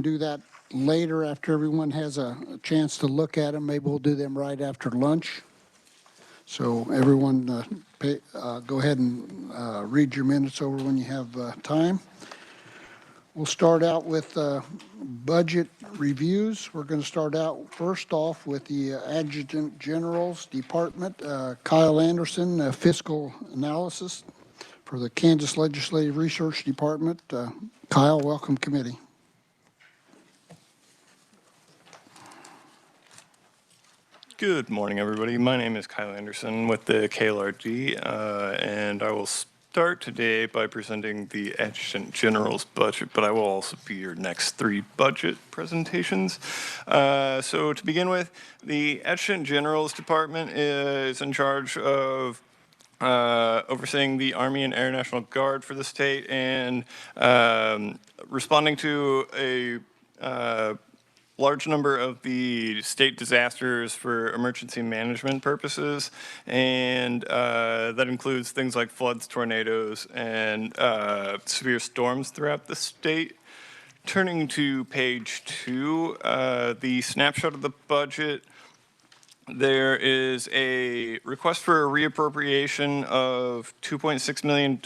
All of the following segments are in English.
do that later after everyone has a chance to look at them. Maybe we'll do them right after lunch. So everyone go ahead and read your minutes over when you have time. We'll start out with budget reviews. We're going to start out first off with the Adjutant General's Department, Kyle Anderson, fiscal analysis for the Kansas Legislative Research Department. Kyle, welcome committee. Good morning, everybody. My name is Kyle Anderson with the KLRD, and I will start today by presenting the Adjutant General's budget, but I will also be your next three budget presentations. So to begin with, the Adjutant General's Department is in charge of overseeing the Army and Air National Guard for the state and responding to a large number of the state disasters for emergency management purposes, and that includes things like floods, tornadoes, and severe storms throughout the state. Turning to page 2, the snapshot of the budget, there is a request for a reappropriation of $2.6 million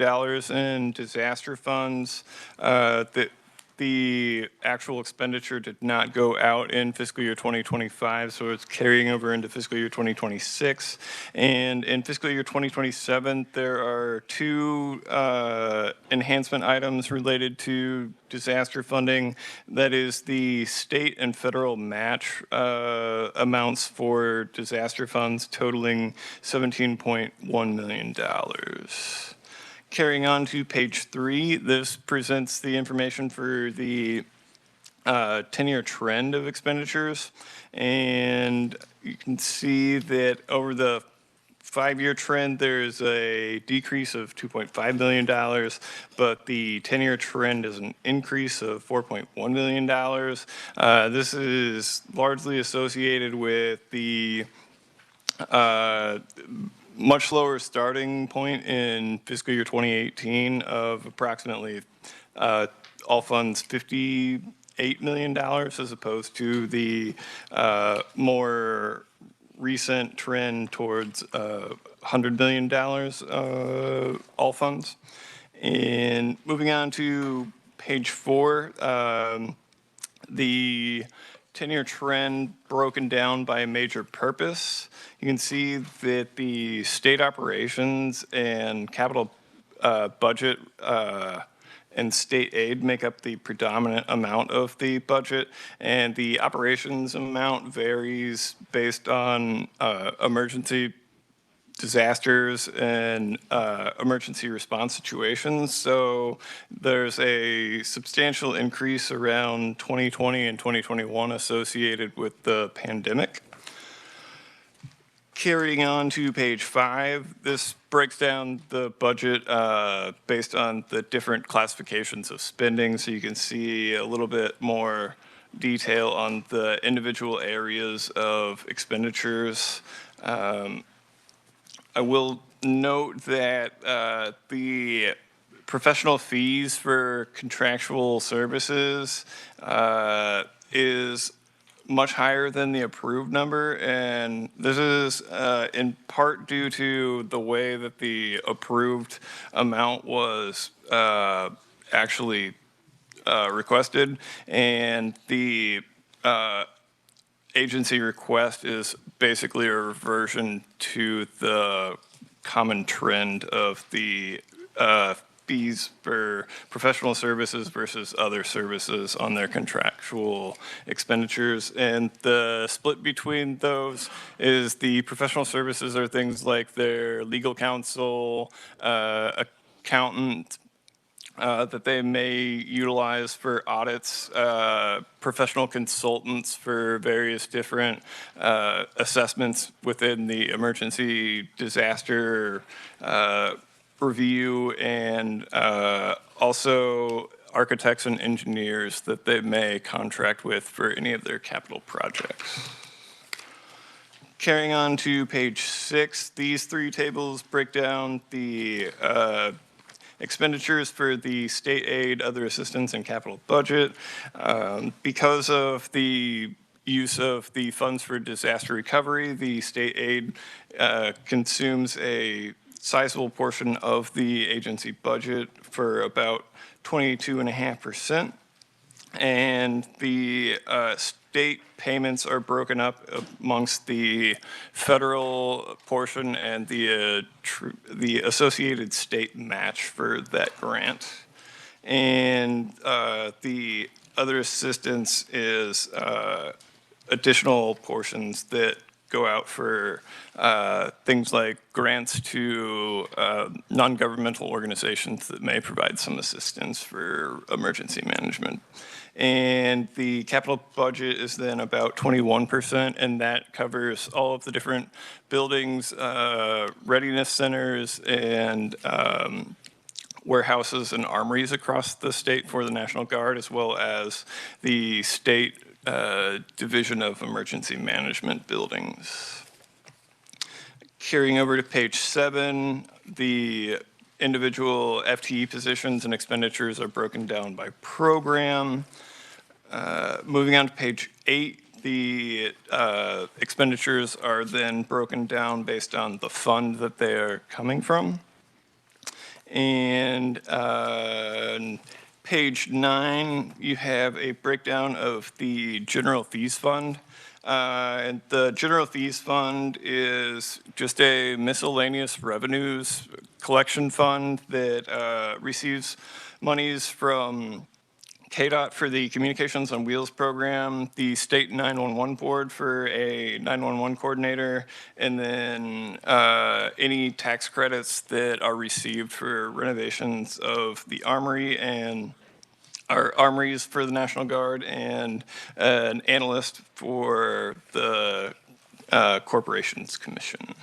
in disaster funds that the actual expenditure did not go out in fiscal year 2025, so it's carrying over into fiscal year 2026. And in fiscal year 2027, there are two enhancement items related to disaster funding. That is the state and federal match amounts for disaster funds totaling $17.1 million. Carrying on to page 3, this presents the information for the 10-year trend of expenditures. And you can see that over the 5-year trend, there's a decrease of $2.5 million, but the 10-year trend is an increase of $4.1 million. This is largely associated with the much lower starting point in fiscal year 2018 of approximately all funds $58 million, as opposed to the more recent trend towards $100 million all funds. And moving on to page 4, the 10-year trend broken down by major purpose. You can see that the state operations and capital budget and state aid make up the predominant amount of the budget, and the operations amount varies based on emergency disasters and emergency response situations. So there's a substantial increase around 2020 and 2021 associated with the pandemic. Carrying on to page 5, this breaks down the budget based on the different classifications of spending, so you can see a little bit more detail on the individual areas of expenditures. I will note that the professional fees for contractual services is much higher than the approved number, and this is in part due to the way that the approved amount was actually requested, and the agency request is basically a reversion to the common trend of the fees for professional services versus other services on their contractual expenditures. And the split between those is the professional services are things like their legal counsel, accountant, that they may utilize for audits, professional consultants for various different assessments within the emergency disaster review, and also architects and engineers that they may contract with for any of their capital projects. Carrying on to page 6, these three tables break down the expenditures for the state aid, other assistance, and capital budget. Because of the use of the funds for disaster recovery, the state aid consumes a sizable portion of the agency budget for about 22.5%. And the state payments are broken up amongst the federal portion and the associated state match for that grant. And the other assistance is additional portions that go out for things like grants to non-governmental organizations that may provide some assistance for emergency management. And the capital budget is then about 21%, and that covers all of the different buildings, readiness centers, and warehouses and armories across the state for the National Guard, as well as the state Division of Emergency Management buildings. Carrying over to page 7, the individual FTE positions and expenditures are broken down by program. Moving on to page 8, the expenditures are then broken down based on the fund that they're coming from. And page 9, you have a breakdown of the general fees fund. And the general fees fund is just a miscellaneous revenues collection fund that receives monies from KDOT for the Communications on Wheels program, the State 911 Board for a 911 coordinator, and then any tax credits that are received for renovations of the armory and our armories for the National Guard, and an analyst for the Corporations Commission.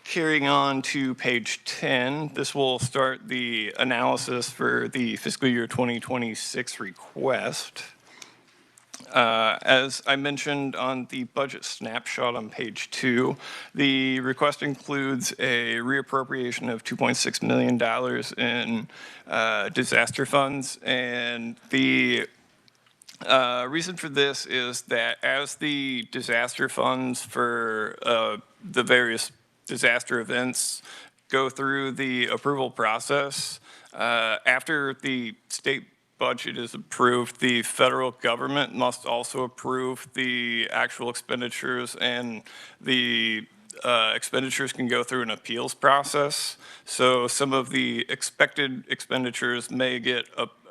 Carrying on to page 10, this will start the analysis for the fiscal year 2026 request. As I mentioned on the budget snapshot on page 2, the request includes a reappropriation of $2.6 million in disaster funds, and the reason for this is that as the disaster funds for the various disaster events go through the approval process, after the state budget is approved, the federal government must also approve the actual expenditures, and the expenditures can go through an appeals process. So some of the expected expenditures may get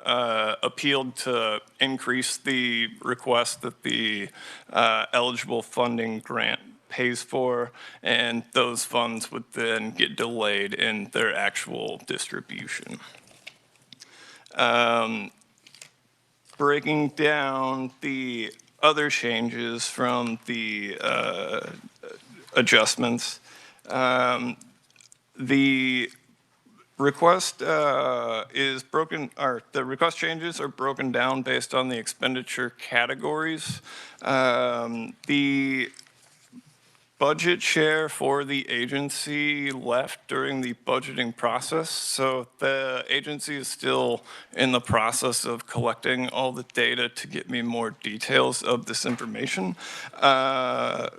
appealed to increase the request that the eligible funding grant pays for, and those funds would then get delayed in their actual distribution. Breaking down the other changes from the adjustments, the request is broken, or the request changes are broken down based on the expenditure categories. The budget share for the agency left during the budgeting process, so the agency is still in the process of collecting all the data to get me more details of this information that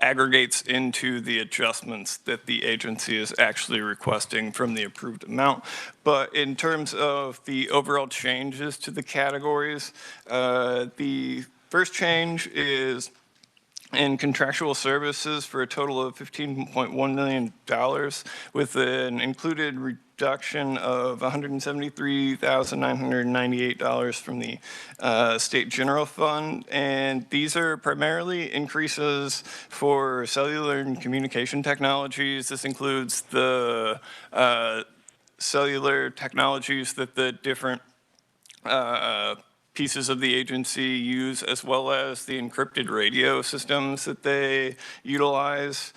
aggregates into the adjustments that the agency is actually requesting from the approved amount. But in terms of the overall changes to the categories, the first change is in contractual services for a total of $15.1 million, with an included reduction of $173,998 from the state general fund. And these are primarily increases for cellular and communication technologies. This includes the cellular technologies that the different pieces of the agency use, as well as the encrypted radio systems that they utilize.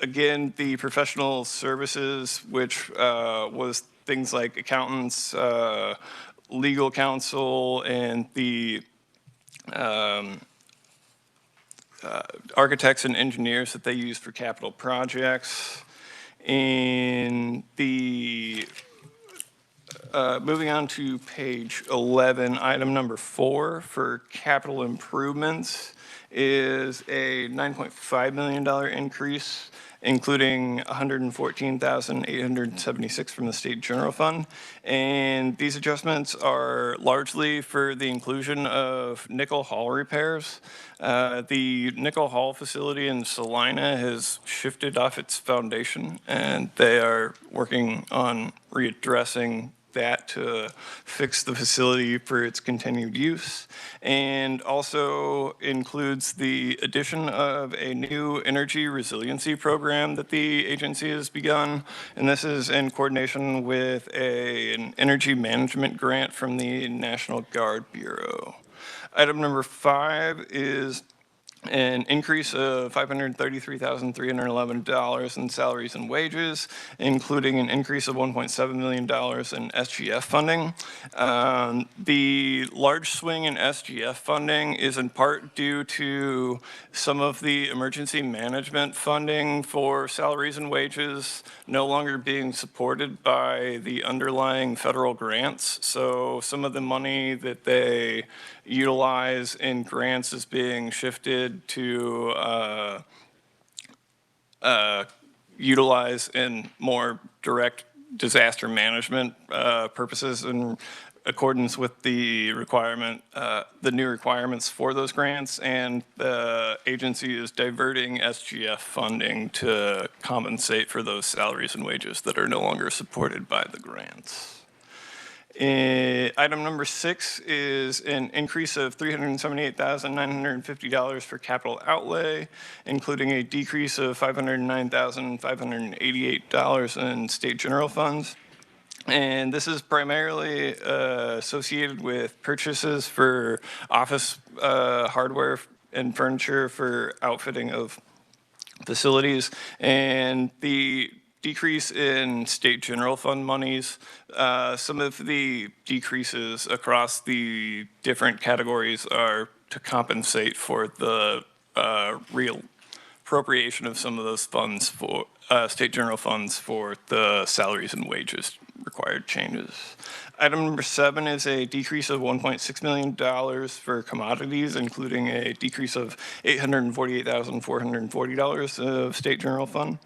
Again, the professional services, which was things like accountants, legal counsel, and the architects and engineers that they use for capital projects. In the moving on to page 11, item number 4 for capital improvements is a $9.5 million increase, including $114,876 from the state general fund. And these adjustments are largely for the inclusion of Nickel Hall repairs. The Nickel Hall facility in Salina has shifted off its foundation, and they are working on readdressing that to fix the facility for its continued use, and also includes the addition of a new energy resiliency program that the agency has begun. And this is in coordination with an energy management grant from the National Guard Bureau. Item number 5 is an increase of $533,311 in salaries and wages, including an increase of $1.7 million in SGF funding. The large swing in SGF funding is in part due to some of the emergency management funding for salaries and wages no longer being supported by the underlying federal grants. So some of the money that they utilize in grants is being shifted to utilize in more direct disaster management purposes in accordance with the new requirements for those grants, and the agency is diverting SGF funding to compensate for those salaries and wages that are no longer supported by the grants. Item number 6 is an increase of $378,950 for capital outlay, including a decrease of $509,588 in state general funds. And this is primarily associated with purchases for office hardware and furniture for outfitting of facilities, and the decrease in state general fund monies. Some of the decreases across the different categories are to compensate for the real appropriation of some of those funds for state general funds for the salaries and wages required changes. Item number 7 is a decrease of $1.6 million for commodities, including a decrease of $848,440 of state general fund.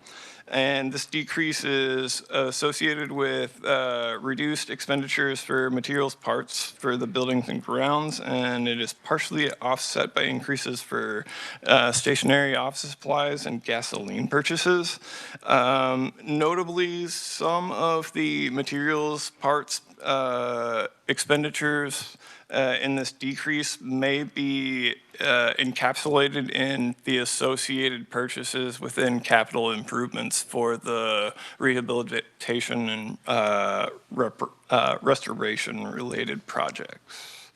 And this decrease is associated with reduced expenditures for materials parts for the buildings and grounds, and it is partially offset by increases for stationary office supplies and gasoline purchases. Notably, some of the materials parts expenditures in this decrease may be encapsulated in the associated purchases within capital improvements for the rehabilitation and restoration related projects,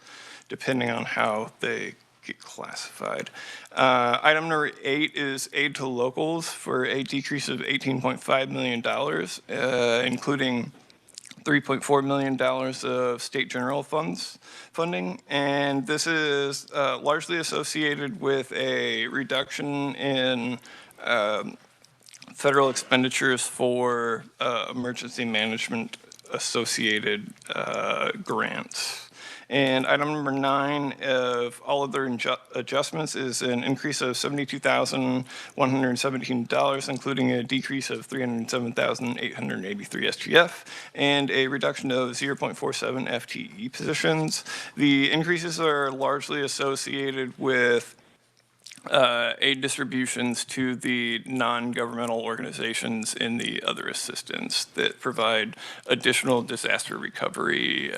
depending on how they get classified. Item number 8 is aid to locals for a decrease of $18.5 million, including $3.4 million of state general funds funding, and this is largely associated with a reduction in federal expenditures for emergency management associated grants. And item number 9 of all other adjustments is an increase of $72,117, including a decrease of $307,883 SGF and a reduction of 0.47 FTE positions. The increases are largely associated with aid distributions to the non-governmental organizations in the other assistance that provide additional disaster recovery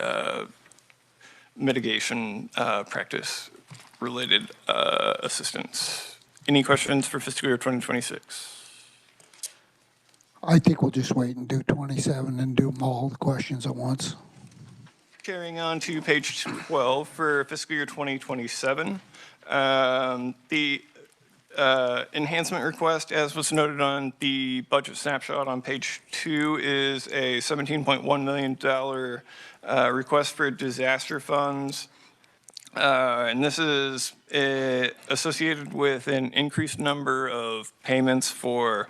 mitigation practice related assistance. Any questions for fiscal year 2026? I think we'll just wait and do 27 and do them all the questions at once. Carrying on to page 12 for fiscal year 2027. The enhancement request, as was noted on the budget snapshot on page 2, is a $17.1 million request for disaster funds And this is associated with an increased number of payments for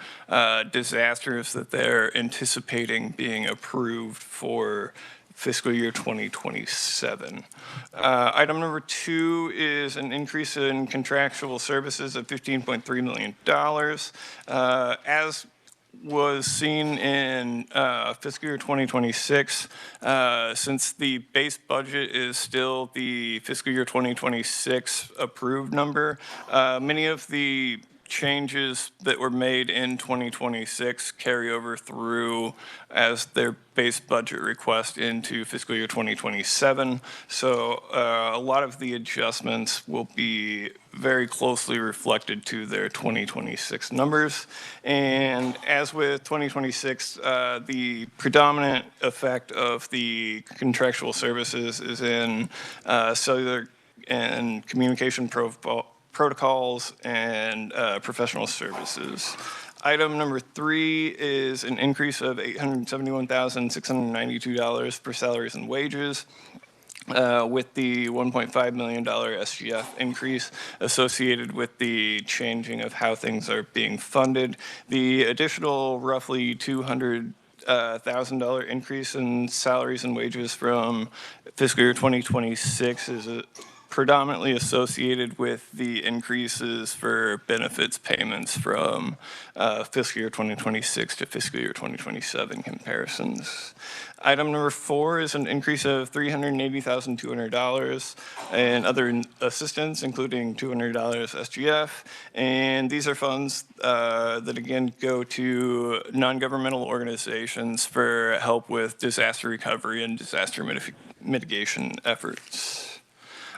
disasters that they're anticipating being approved for fiscal year 2027. Item number 2 is an increase in contractual services of $15.3 million. As was seen in fiscal year 2026, since the base budget is still the fiscal year 2026 approved number, many of the changes that were made in 2026 carry over through as their base budget request into fiscal year 2027. So a lot of the adjustments will be very closely reflected to their 2026 numbers. And as with 2026, the predominant effect of the contractual services is in cellular and communication protocols and professional services. Item number 3 is an increase of $871,692 for salaries and wages. With the $1.5 million SGF increase associated with the changing of how things are being funded. The additional roughly $200,000 increase in salaries and wages from fiscal year 2026 is predominantly associated with the increases for benefits payments from fiscal year 2026 to fiscal year 2027 comparisons. Item number 4 is an increase of $380,200 in other assistance, including $200 SGF. And these are funds that again go to non-governmental organizations for help with disaster recovery and disaster mitigation efforts.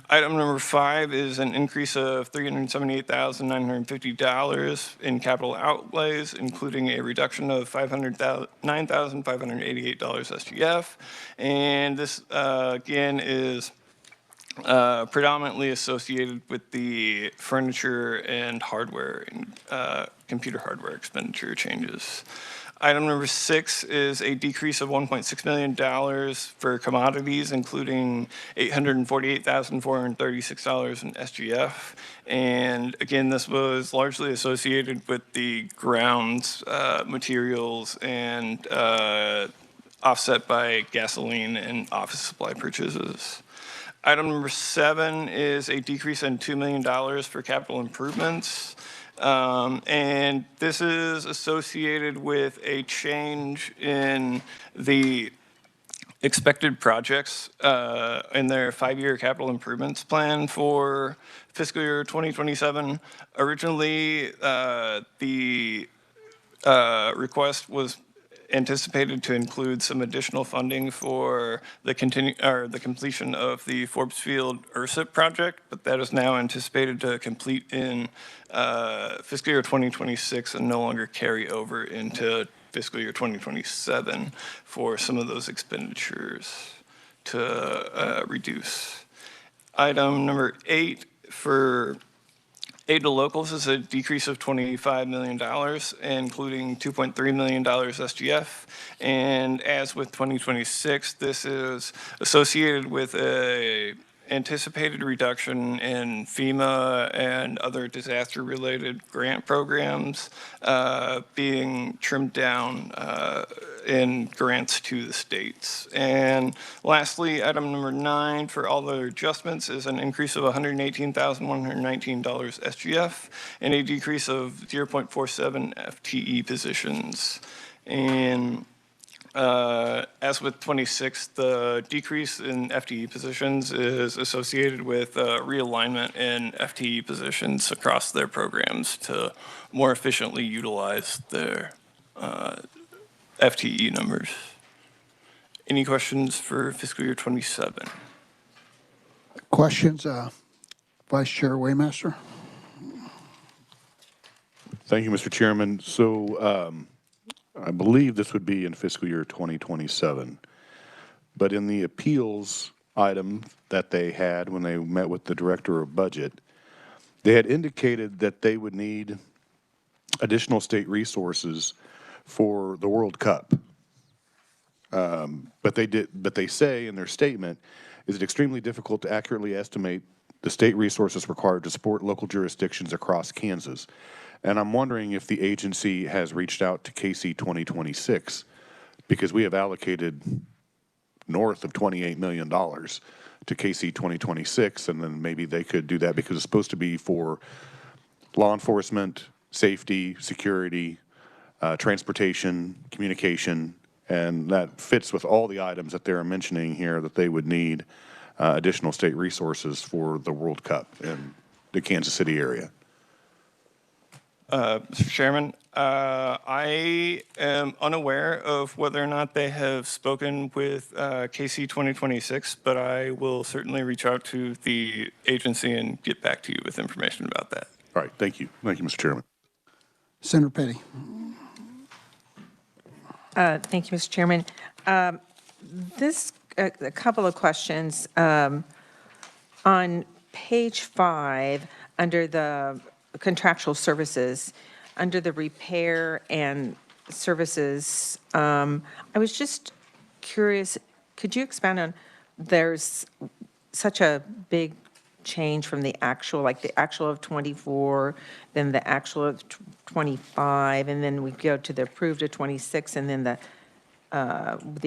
Item number 5 is an increase of $378,950 in capital outlays, including a reduction of $9,588 SGF. And this, again, is predominantly associated with the furniture and hardware and computer hardware expenditure changes. Item number 6 is a decrease of $1.6 million for commodities, including $848,436 in SGF. And again, this was largely associated with the grounds, materials, and offset by gasoline and office supply purchases. Item number 7 is a decrease in $2 million for capital improvements. And this is associated with a change in the expected projects in their 5-year capital improvements plan for fiscal year 2027. Originally, the request was anticipated to include some additional funding for the completion of the Forbes Field ERSIP project, but that is now anticipated to complete in fiscal year 2026 and no longer carry over into fiscal year 2027 for some of those expenditures to reduce. Item number 8 for aid to locals is a decrease of $25 million, including $2.3 million SGF. And as with 2026, this is associated with a anticipated reduction in FEMA and other disaster-related grant programs being trimmed down in grants to the states. And lastly, item number 9 for all the adjustments is an increase of $118,119 SGF and a decrease of 0.47 FTE positions. And as with 26, the decrease in FTE positions is associated with realignment in FTE positions across their programs to more efficiently utilize their FTE numbers. Any questions for fiscal year 27? Questions, Vice Chair Waymaster? Thank you, Mr. Chairman. So I believe this would be in fiscal year 2027. But in the appeals item that they had when they met with the Director of Budget, they had indicated that they would need additional state resources for the World Cup. But they say in their statement, is it extremely difficult to accurately estimate the state resources required to support local jurisdictions across Kansas. And I'm wondering if the agency has reached out to KC 2026, because we have allocated north of $28 million to KC 2026, and then maybe they could do that because it's supposed to be for law enforcement, safety, security, transportation, communication, and that fits with all the items that they're mentioning here that they would need additional state resources for the World Cup in the Kansas City area. Mr. Chairman, I am unaware of whether or not they have spoken with KC 2026, but I will certainly reach out to the agency and get back to you with information about that. All right, thank you. Thank you, Mr. Chairman. Senator Petty. Thank you, Mr. Chairman. A couple of questions. On page 5, under the contractual services, under the repair and services, I was just curious, could you expand on, there's such a big change from the actual, like the actual of 24, then the actual of 25, and then we go to the approved of 26, and then the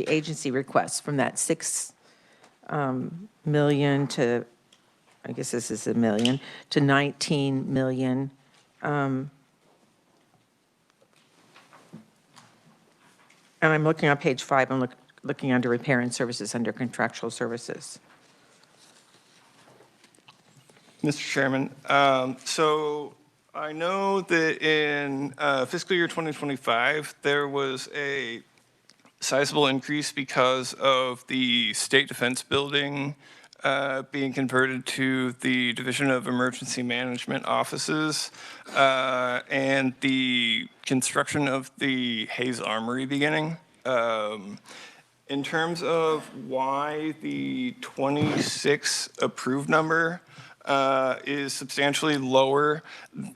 agency request from that 6 million to, I guess this is $1 million, to 19 million. And I'm looking on page 5, I'm looking under repair and services, under contractual services. Mr. Chairman, so I know that in fiscal year 2025, there was a sizable increase because of the state defense building being converted to the Division of Emergency Management offices and the construction of the Hayes Armory beginning. In terms of why the 26 approved number is substantially lower.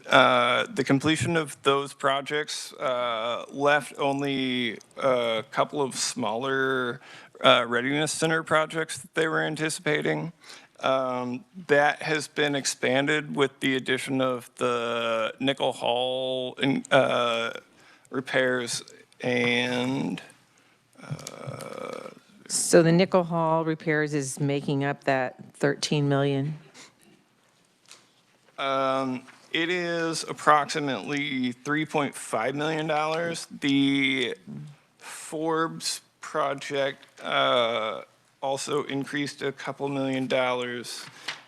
The completion of those projects left only a couple of smaller readiness center projects that they were anticipating. That has been expanded with the addition of the Nickel Hall repairs and So the Nickel Hall repairs is making up that 13 million? It is approximately $3.5 million. The Forbes project also increased a couple $1 million.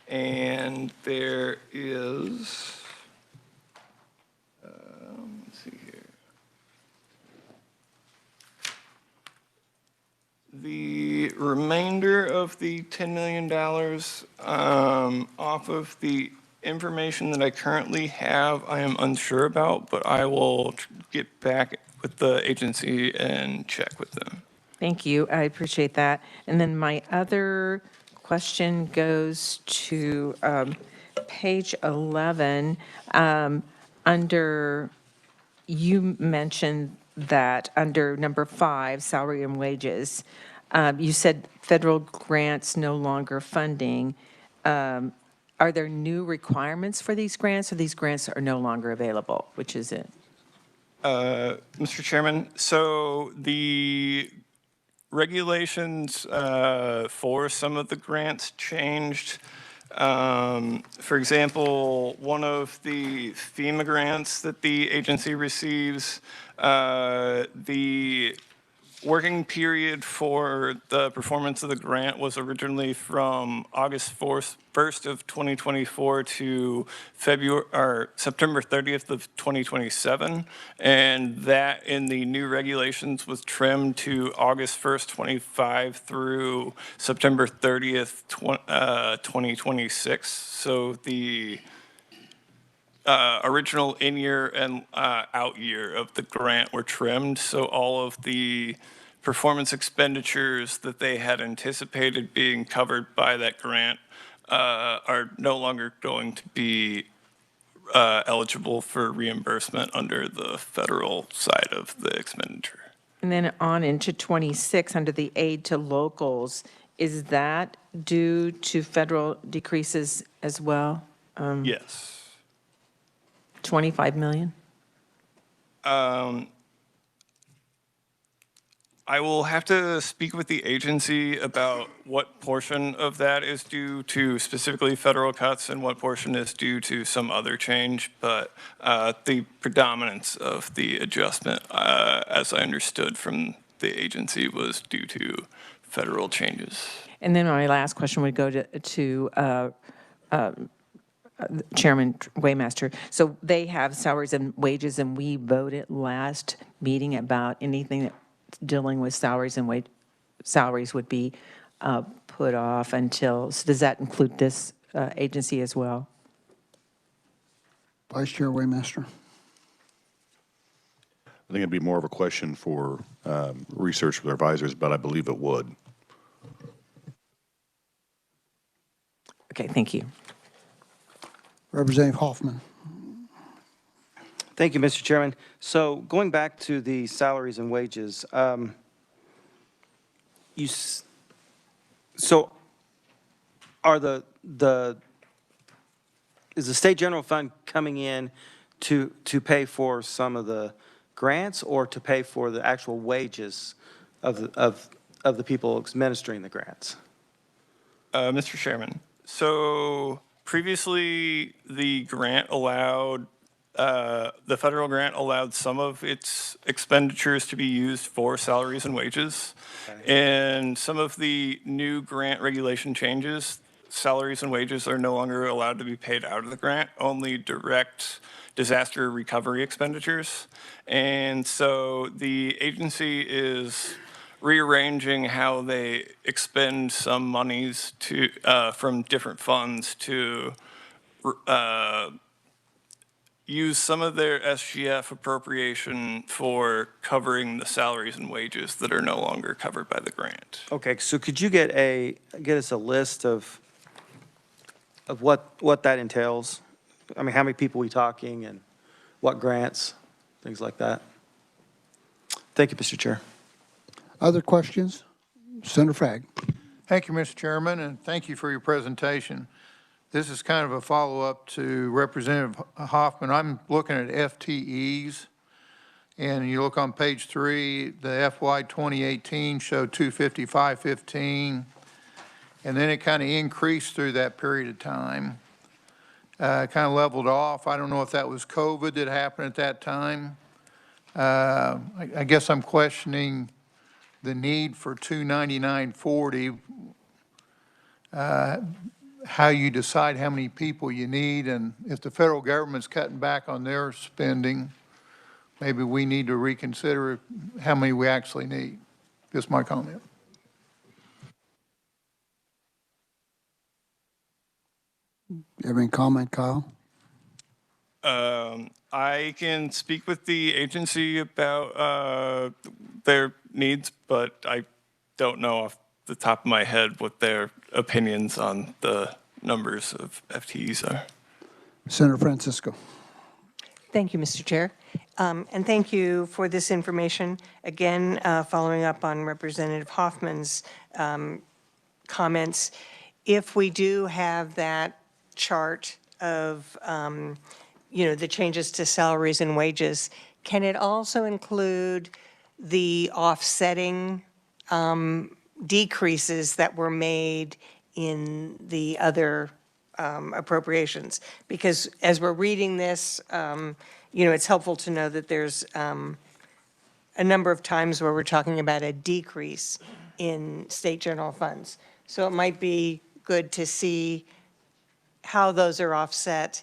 And there is, let's see here. The remainder of the $10 million off of the information that I currently have, I am unsure about, but I will get back with the agency and check with them. Thank you, I appreciate that. And then my other question goes to page 11. Under, you mentioned that under number 5, salary and wages, you said federal grants no longer funding. Are there new requirements for these grants, or these grants are no longer available? Which is it? Mr. Chairman, so the regulations for some of the grants changed. For example, one of the FEMA grants that the agency receives, the working period for the performance of the grant was originally from August 1st of 2024 to September 30th of 2027, and that in the new regulations was trimmed to August 1st, 25 through September 30th, 2026. So the original in-year and out-year of the grant were trimmed, so all of the performance expenditures that they had anticipated being covered by that grant are no longer going to be eligible for reimbursement under the federal side of the expenditure. And then on into 26, under the aid to locals, Is that due to federal decreases as well? Yes. 25 million? I will have to speak with the agency about what portion of that is due to specifically federal cuts and what portion is due to some other change, but the predominance of the adjustment, as I understood from the agency, was due to federal changes. And then my last question would go to Chairman Waymaster. So they have salaries and wages, and we voted last meeting about anything that dealing with salaries and salaries would be put off until, so does that include this agency as well? Vice Chair Waymaster. I think it'd be more of a question for research with our advisors, but I believe it would. Okay, thank you. Representative Hoffman. Thank you, Mr. Chairman. So going back to the salaries and wages, so are is the State General Fund coming in to pay for some of the grants or to pay for the actual wages of the people administering the grants? Mr. Chairman, so previously the federal grant allowed some of its expenditures to be used for salaries and wages. Okay. And some of the new grant regulation changes, salaries and wages are no longer allowed to be paid out of the grant, only direct disaster recovery expenditures. And so the agency is rearranging how they expend some monies to from different funds to use some of their SGF appropriation for covering the salaries and wages that are no longer covered by the grant. Okay, so could you get us a list of what that entails? I mean, how many people are we talking and what grants, things like that? Thank you, Mr. Chair. Other questions? Senator Fagg. Thank you, Mr. Chairman, and thank you for your presentation. This is kind of a follow-up to Representative Hoffman. I'm looking at FTEs, and you look on page 3, the FY 2018 showed 255.15, and then it kind of increased through that period of time. Kind of leveled off. I don't know if that was COVID that happened at that time. I guess I'm questioning the need for 299.40, how you decide how many people you need, and if the federal government's cutting back on their spending, maybe we need to reconsider how many we actually need. Just my comment. You have any comment, Kyle? I can speak with the agency about their needs, but I don't know off the top of my head what their opinions on the numbers of FTEs are. Senator Francisco. Thank you, Mr. Chair. And thank you for this information. Again, following up on Representative Hoffman's comments, if we do have that chart of, the changes to salaries and wages, can it also include the offsetting decreases that were made in the other appropriations? Because as we're reading this, it's helpful to know that there's a number of times where we're talking about a decrease in state general funds. So it might be good to see how those are offset,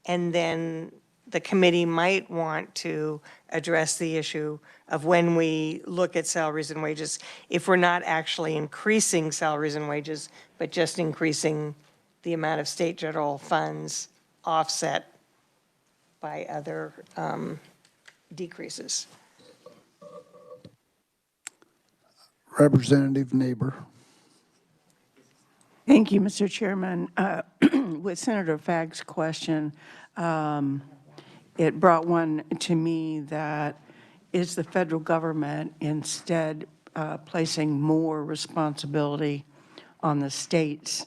and then the committee might want to address the issue of when we look at salaries and wages, if we're not actually increasing salaries and wages, but just increasing the amount of state general funds offset by other decreases. Representative Neighbor. Thank you, Mr. Chairman. With Senator Fagg's question, it brought one to me that is the federal government instead placing more responsibility on the states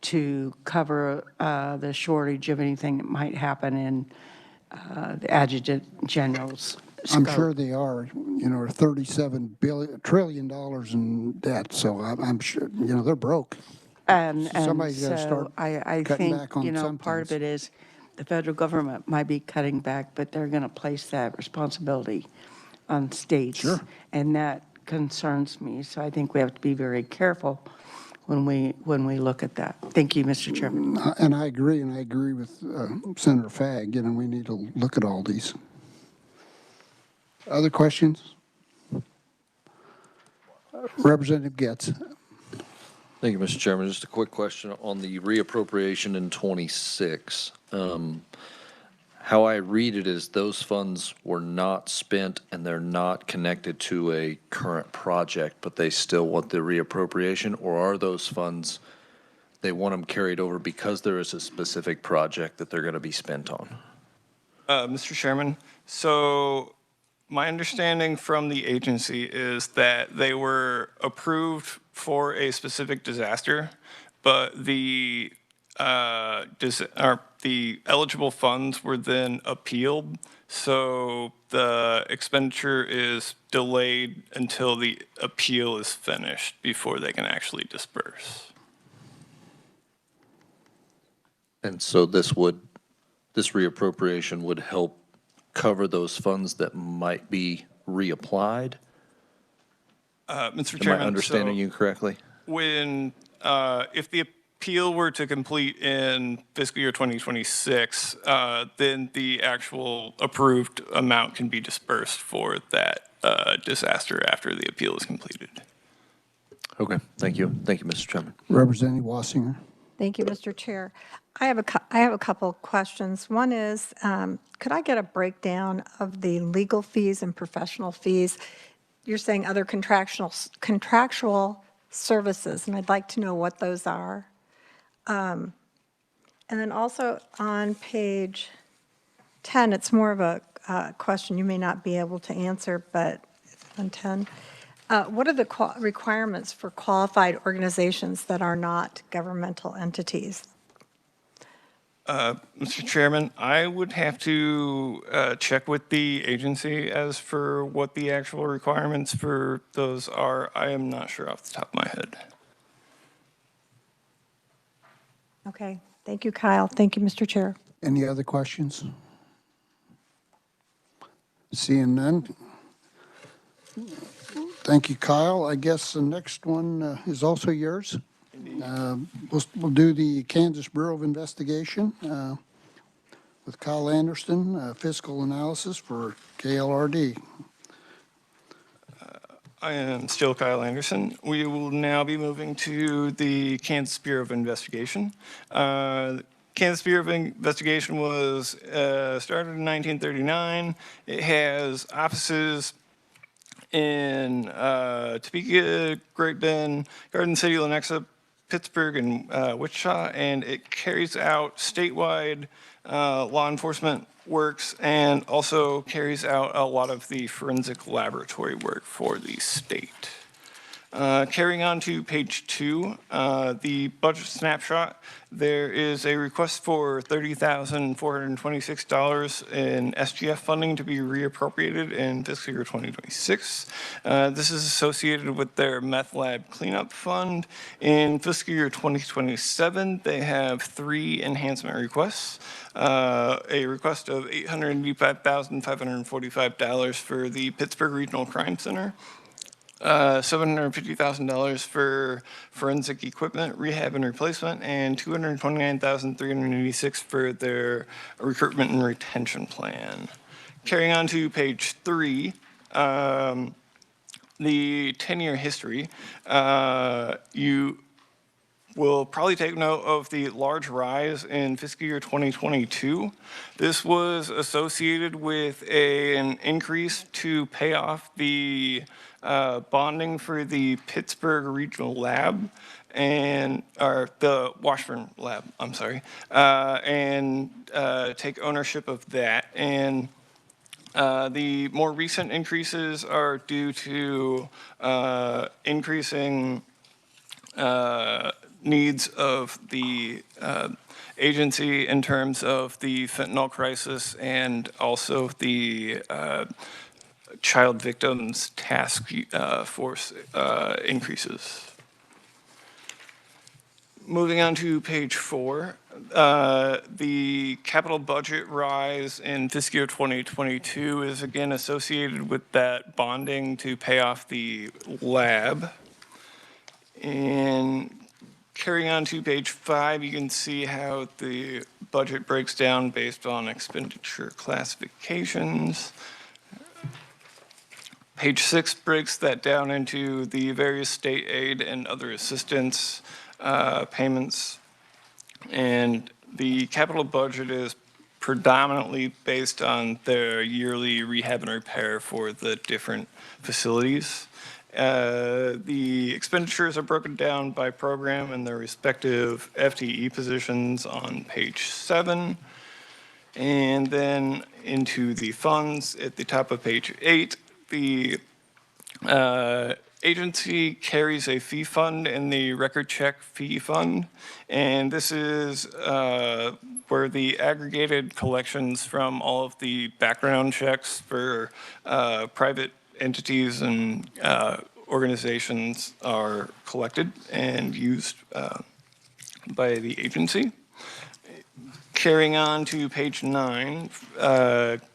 to cover the shortage of anything that might happen in the Adjutant General's I'm scope. sure they are, $37 trillion in debt, so I'm sure, they're broke. And Somebody's gotta start so I cutting think, back on some part of things. it is the federal government might be cutting back, but they're going to place that responsibility on states. Sure. And that concerns me. So I think we have to be very careful when we look at that. Thank you, Mr. Chairman. And I agree with Senator Fagg, we need to look at all these. Other questions? Representative Getz. Thank you, Mr. Chairman. Just a quick question on the reappropriation in '26. How I read it is those funds were not spent and they're not connected to a current project, but they still want the reappropriation? Or are those funds, they want them carried over because there is a specific project that they're going to be spent on? Mr. Chairman, so my understanding from the agency is that they were approved for a specific disaster, but the eligible funds were then appealed, so the expenditure is delayed until the appeal is finished before they can actually disperse. And so this reappropriation would help cover those funds that might be reapplied? Mr. Am Chairman, I understanding you correctly? When, if the appeal were to complete in fiscal year 2026, then the actual approved amount can be dispersed for that disaster after the appeal is completed. Okay, thank you. Thank you, Mr. Chairman. Representative Wassinger. Thank you, Mr. Chair. I have a couple of questions. One is, could I get a breakdown of the legal fees and professional fees? You're saying other contractual services, and I'd like to know what those are. And then also on page 10, it's more of a question you may not be able to answer, but it's on 10. What are the requirements for qualified organizations that are not governmental entities? Mr. Chairman, I would have to check with the agency as for what the actual requirements for those are. I am not sure off the top of my head. Okay, thank you, Kyle. Thank you, Mr. Chair. Any other questions? Seeing none. Thank you, Kyle. I guess the next one is also yours. We'll do the Kansas Bureau of Investigation with Kyle Anderson, fiscal analysis for KLRD. I am still Kyle Anderson. We will now be moving to the Kansas Bureau of Investigation. Kansas Bureau of Investigation was started in 1939. It has offices in Topeka, Great Bend, Garden City, Lenexa, Pittsburgh, and Wichita, and it carries out statewide law enforcement works and also carries out a lot of the forensic laboratory work for the state. Carrying on to page 2, the budget snapshot, there is a request for $30,426 in SGF funding to be reappropriated in fiscal year 2026. This is associated with their meth lab cleanup fund. In fiscal year 2027, they have 3 enhancement requests. A request of $885,545 for the Pittsburgh Regional Crime Center. $750,000 for forensic equipment, rehab and replacement, and $229,386 for their recruitment and retention plan. Carrying on to page 3, the 10-year history, you will probably take note of the large rise in fiscal year 2022. This was associated with an increase to pay off the bonding for the Pittsburgh Regional Lab or the Washburn Lab, I'm sorry, and take ownership of that. And the more recent increases are due to increasing needs of the agency in terms of the fentanyl crisis and also the child victims task force increases. Moving on to page 4, the capital budget rise in fiscal year 2022 is again associated with that bonding to pay off the lab. And carrying on to page 5, you can see how the budget breaks down based on expenditure classifications. Page 6 breaks that down into the various state aid and other assistance payments. And the capital budget is predominantly based on the yearly rehab and repair for the different facilities. The expenditures are broken down by program and their respective FTE positions on page 7. And then into the funds at the top of page 8, the agency carries a fee fund in the record check fee fund, and this is where the aggregated collections from all of the background checks for private entities and organizations are collected and used by the agency. Carrying on to page 9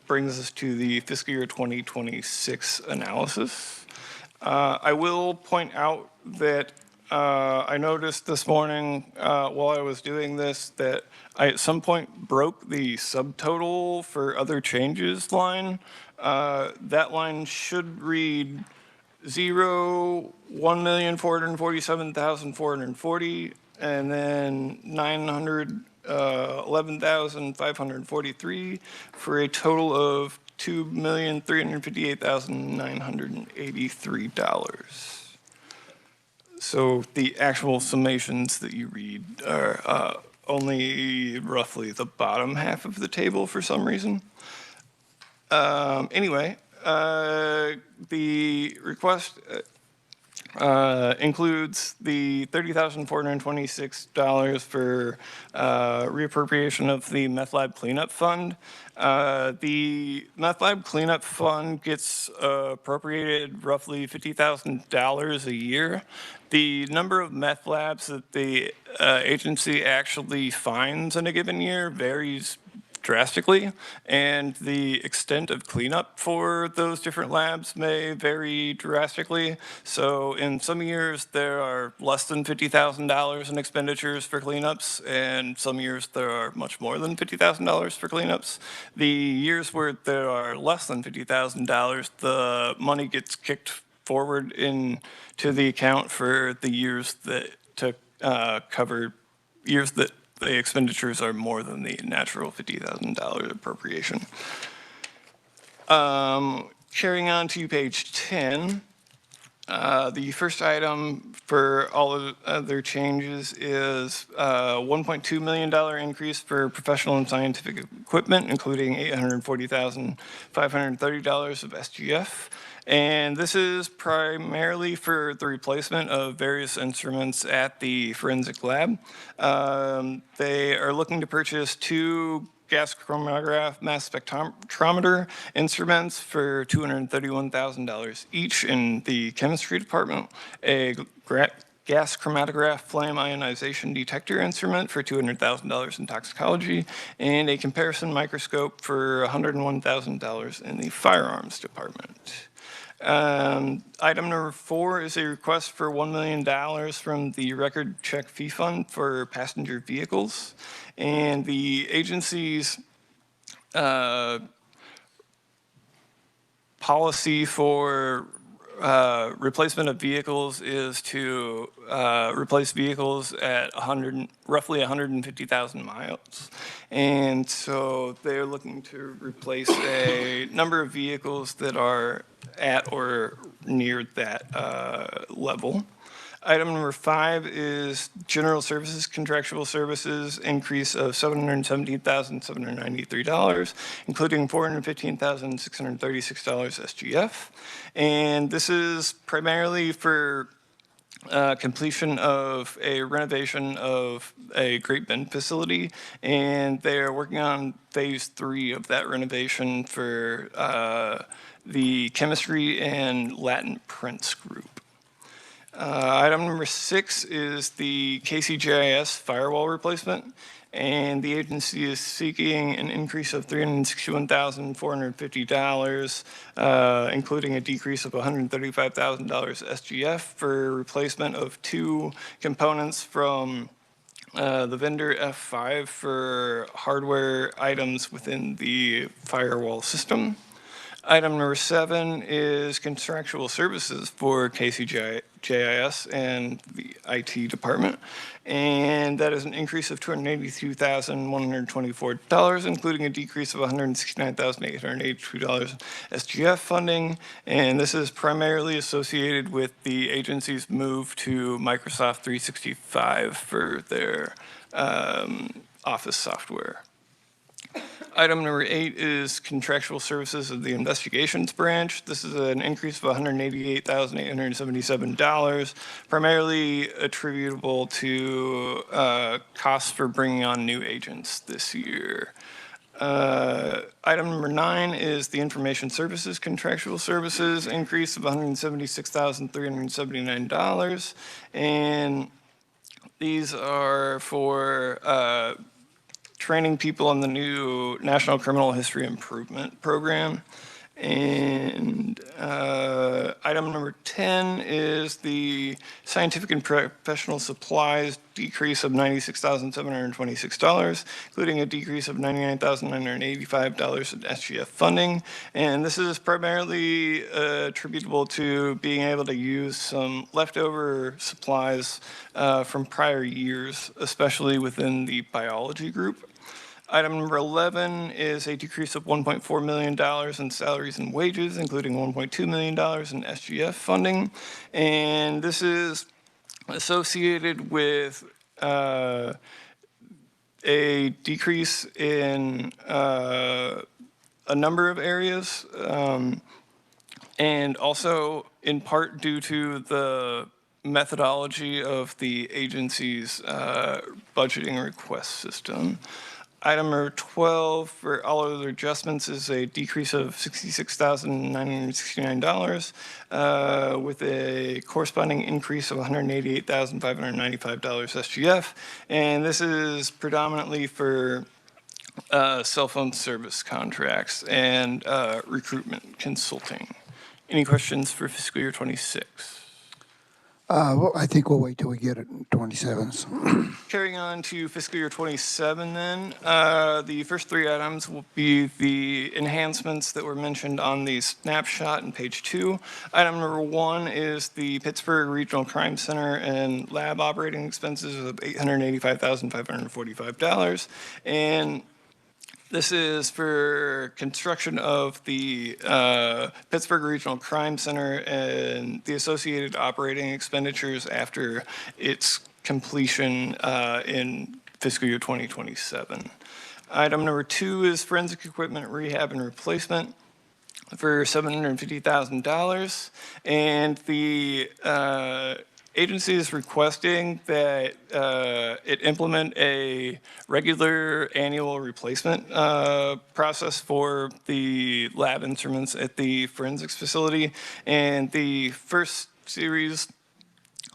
brings us to the fiscal year 2026 analysis. I will point out that I noticed this morning while I was doing this that I at some point broke the subtotal for other changes line. That line should read 1,447,440 and then 911,543 for a total of $2,358,983. So the actual summations that you read are only roughly the bottom half of the table for some reason. Anyway, the request includes the $30,426 for reappropriation of the meth lab cleanup fund. The meth lab cleanup fund gets appropriated roughly $50,000 a year. The number of meth labs that the agency actually finds in a given year varies drastically, and the extent of cleanup for those different labs may vary drastically. So in some years there are less than $50,000 in expenditures for cleanups, and some years there are much more than $50,000 for cleanups. The years where there are less than $50,000, the money gets kicked forward into the account for the years that to cover years that the expenditures are more than the natural $50,000 appropriation. Carrying on to page 10, the first item for all of the other changes is $1.2 million increase for professional and scientific equipment, including $840,530 of SGF. And this is primarily for the replacement of various instruments at the forensic lab. They are looking to purchase 2 gas chromatograph mass spectrometer instruments for $231,000 each in the chemistry department, a gas chromatograph flame ionization detector instrument for $200,000 in toxicology, and a comparison microscope for $101,000 in the firearms department. Item number 4 is a request for $1 million from the record check fee fund for passenger vehicles. And the agency's policy for replacement of vehicles is to replace vehicles at roughly 150,000 miles. And so they're looking to replace a number of vehicles that are at or near that level. Item number 5 is general services, contractual services, increase of $717,793, including $415,636 SGF. And this is primarily for completion of a renovation of a Great Bend facility, and they are working on phase 3 of that renovation for the chemistry and Latin prints group. Item number 6 is the ks.gov firewall replacement, and the agency is seeking an increase of $361,450, including a decrease of $135,000 SGF for replacement of 2 components from the vendor F5 for hardware items within the firewall system. Item number 7 is contractual services for KCJIS and the IT department, and that is an increase of $282,124, including a decrease of $169,882 SGF funding, and this is primarily associated with the agency's move to Microsoft 365 for their office software. Item number 8 is contractual services of the investigations branch. This is an increase of $188,877, primarily attributable to costs for bringing on new agents this year. Item number 9 is the information services contractual services increase of $176,379, and these are for training people on the new National Criminal History Improvement Program. And item number 10 is the scientific and professional supplies decrease of $96,726, including a decrease of $99,985 in SGF funding. And this is primarily attributable to being able to use some leftover supplies from prior years, especially within the biology group. Item number 11 is a decrease of $1.4 million in salaries and wages, including $1.2 million in SGF funding. And this is associated with a decrease in a number of areas, and also in part due to the methodology of the agency's budgeting request system. Item number 12 for all other adjustments is a decrease of $66,969 with a corresponding increase of $188,595 SGF. And this is predominantly for cell phone service contracts and recruitment consulting. Any questions for fiscal year 26? Well, I think we'll wait till we get it in 27s. Carrying on to fiscal year 27 then, the first 3 items will be the enhancements that were mentioned on the snapshot in page 2. Item number 1 is the Pittsburgh Regional Crime Center and lab operating expenses of $885,545. And this is for construction of the Pittsburgh Regional Crime Center and the associated operating expenditures after its completion in fiscal year 2027. Item number 2 is forensic equipment rehab and replacement for $750,000. And the agency is requesting that it implement a regular annual replacement process for the lab instruments at the forensics facility. And the first series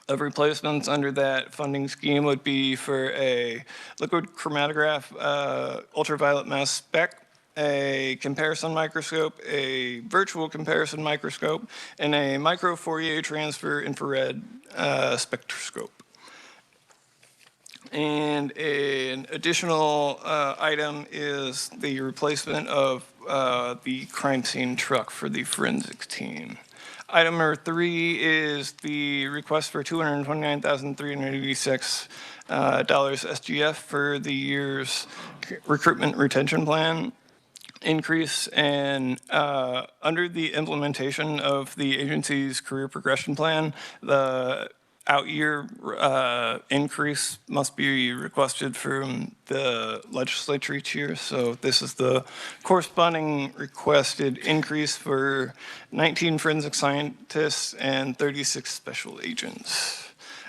of replacements under that funding scheme would be for a liquid chromatograph ultraviolet mass spec, a comparison microscope, a virtual comparison microscope, and a micro Fourier transfer infrared spectroscope. And an additional item is the replacement of the crime scene truck for the forensics team. Item number 3 is the request for $229,386 SGF for the year's recruitment retention plan increase. And under the implementation of the agency's career progression plan, the out-year increase must be requested from the legislature each year. So this is the corresponding requested increase for 19 forensic scientists and 36 special agents.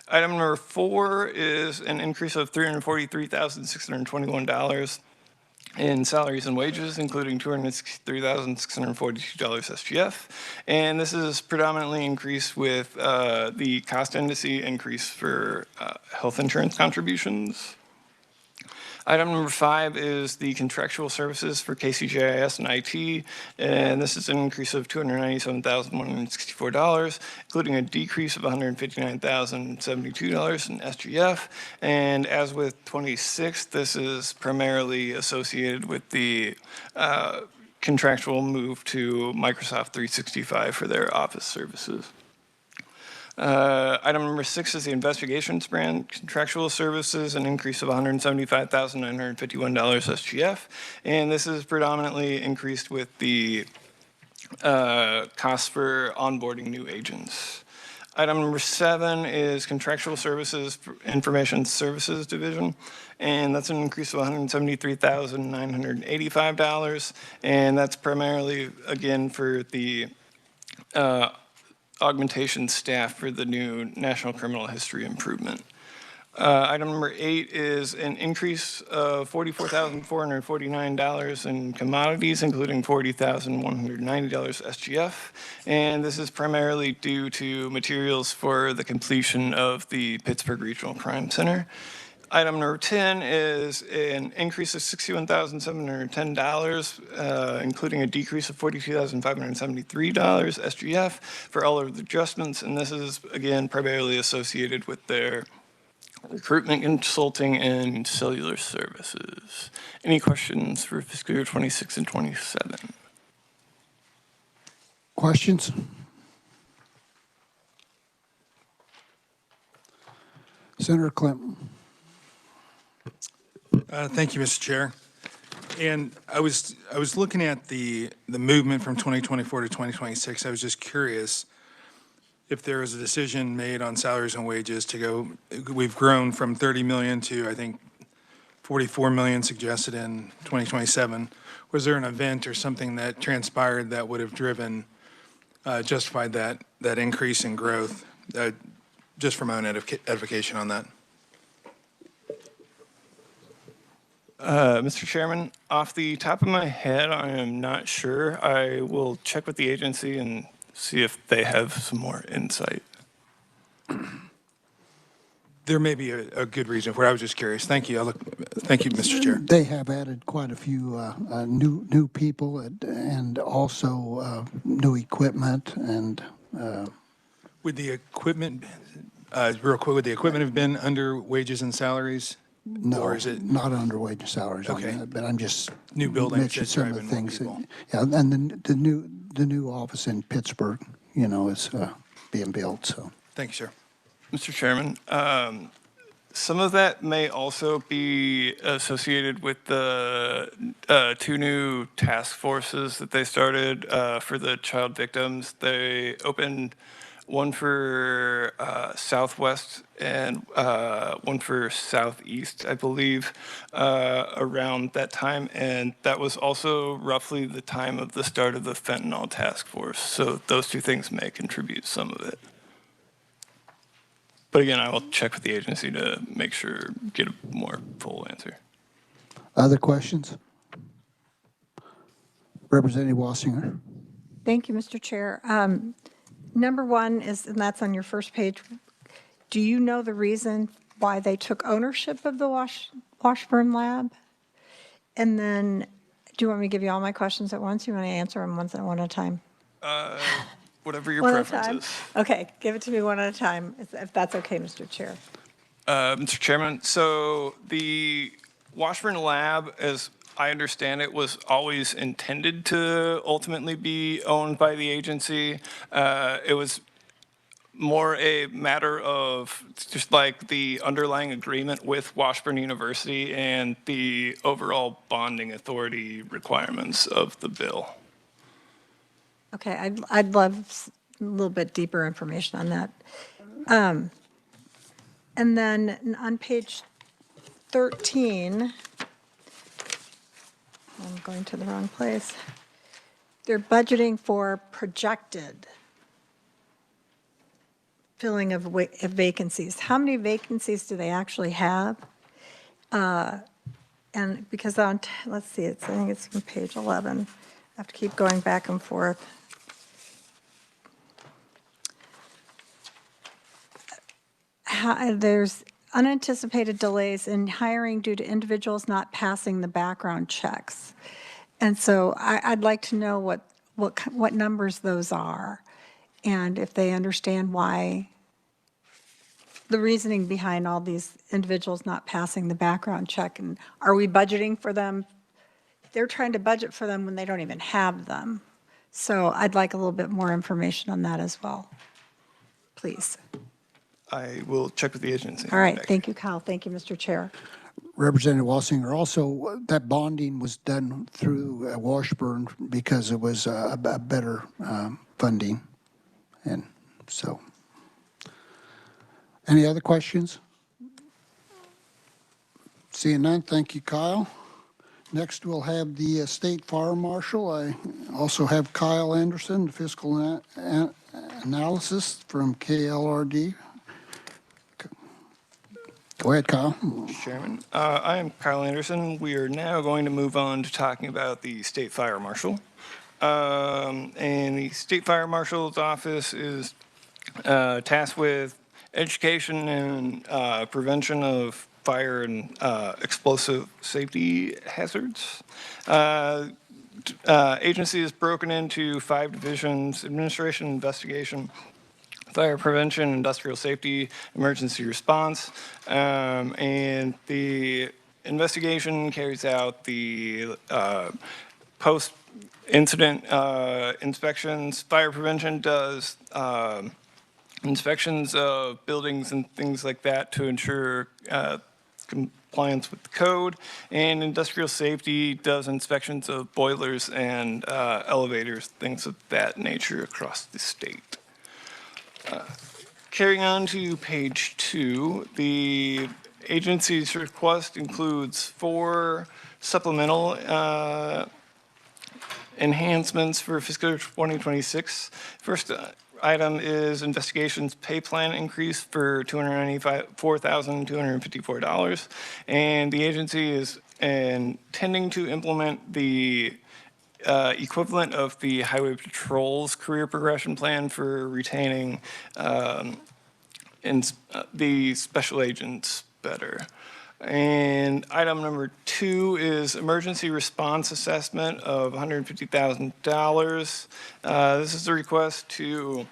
Item number 4 is an increase of $343,621 in salaries and wages, including $263,642 SGF. And this is predominantly increased with the cost indice increase for health insurance contributions. Item number 5 is the contractual services for KCGIS and IT, and this is an increase of $297,164, including a decrease of $159,072 in SGF. And as with 26, this is primarily associated with the contractual move to Microsoft 365 for their office services. Item number 6 is the investigations brand contractual services, an increase of $175,951 SGF. And this is predominantly increased with the costs for onboarding new agents. Item number 7 is contractual services for information services division. And that's an increase of $173,985. And that's primarily, again, for the augmentation staff for the new National Criminal History Improvement. Item number 8 is an increase of $44,449 in commodities, including $40,190 SGF. And this is primarily due to materials for the completion of the Pittsburgh Regional Crime Center. Item number 10 is an increase of $61,710, including a decrease of $42,573 SGF for all of the adjustments. And this is, again, primarily associated with their recruitment consulting and cellular services. Any questions for fiscal year 26 and 27? Questions? Senator Clinton. Thank you, Mr. Chair. And I was looking at the movement from 2024 to 2026. I was just curious if there was a decision made on salaries and wages to go, we've grown from 30 million to, I think, 44 million suggested in 2027. Was there an event or something that transpired that would have justified that increase in growth? Just for my own edification on that. Mr. Chairman, off the top of my head, I am not sure. I will check with the agency and see if they have some more insight. There may be a good reason for it. I was just curious. Thank you. Thank you, Mr. Chair. They have added quite a few new people and also new equipment and. Would the equipment, real quick, would the equipment have been under wages and salaries? No, Or is it not under wage and salaries on Okay. that, but I'm just. New buildings mentioning that some drive of in the more things. people? Yeah, and the new office in Pittsburgh, is being built, so. Thank you, sir. Mr. Chairman, some of that may also be associated with the 2 new task forces that they started for the child victims. They opened one for Southwest and one for Southeast, I believe, around that time. And that was also roughly the time of the start of the fentanyl task force. So those 2 things may contribute some of it. But again, I will check with the agency to make sure, get a more full answer. Other questions? Representative Wassinger. Thank you, Mr. Chair. Number 1 is, and that's on your first page, do you know the reason why they took ownership of the Washburn Lab? And then, do you want me to give you all my questions at once? You want to answer them one at a time? Whatever your One at a preference time? is. Okay, give it to me one at a time, if that's okay, Mr. Chair. Mr. Chairman, so the Washburn Lab, as I understand it, was always intended to ultimately be owned by the agency. It was more a matter of just like the underlying agreement with Washburn University and the overall bonding authority requirements of the bill. Okay, I'd love a little bit deeper information on that. And then on page 13, I'm going to the wrong place. They're budgeting for projected. filling of of vacancies. How many vacancies do they actually have? And because let's see, I think it's on page 11. I have to keep going back and forth. There's unanticipated delays in hiring due to individuals not passing the background checks. And so I'd like to know what numbers those are, and if they understand why, the reasoning behind all these individuals not passing the background check, and are we budgeting for them? They're trying to budget for them when they don't even have them. So I'd like a little bit more information on that as well, please. I will check with the agency. All right, thank you, Kyle. Thank you, Mr. Chair. Representative Wassinger, also, that bonding was done through Washburn because it was a better funding. And so, any other questions? Seeing none, thank you, Kyle. Next, we'll have the State Fire Marshal. I also have Kyle Anderson, the fiscal analysis from KLRD. Go ahead, Kyle. Mr. Chairman. I am Kyle Anderson. We are now going to move on to talking about the State Fire Marshal. And the State Fire Marshal's office is tasked with education and prevention of fire and explosive safety hazards. Agency is broken into 5 divisions: administration, investigation, fire prevention, industrial safety, emergency response, and the investigation carries out the post-incident inspections. Fire prevention does inspections of buildings and things like that to ensure compliance with the code, and industrial safety does inspections of boilers and elevators, things of that nature across the state. Carrying on to page 2, the agency's request includes 4 supplemental enhancements for fiscal year 2026. First item is investigations pay plan increase for $294,254, and the agency is intending to implement the equivalent of the Highway Patrol's career progression plan for retaining the special agents better. And item number 2 is emergency response assessment of $150,000. This is a request to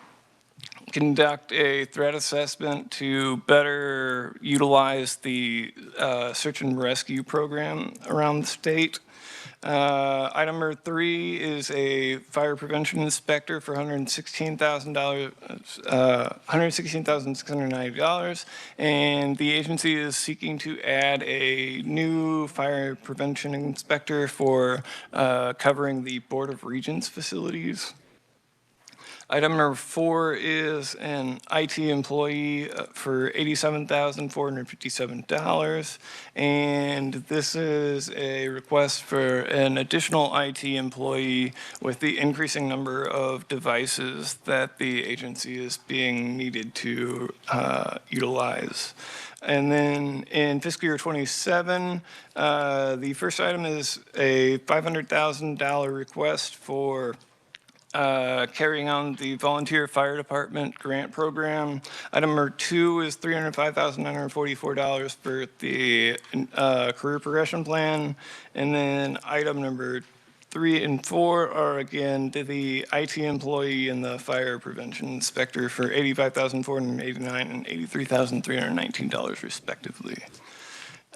conduct a threat assessment to better utilize the search and rescue program around the state. Item number 3 is a fire prevention inspector for $116,690, and the agency is seeking to add a new fire prevention inspector for covering the Board of Regents facilities. Item number 4 is an IT employee for $87,457, and this is a request for an additional IT employee with the increasing number of devices that the agency is being needed to utilize. And then in fiscal year 27, the first item is a $500,000 request for carrying on the volunteer fire department grant program. Item number 2 is $305,944 for the career progression plan. And then item number 3 and 4 are again the IT employee and the fire prevention inspector for $85,489 and $83,319 respectively.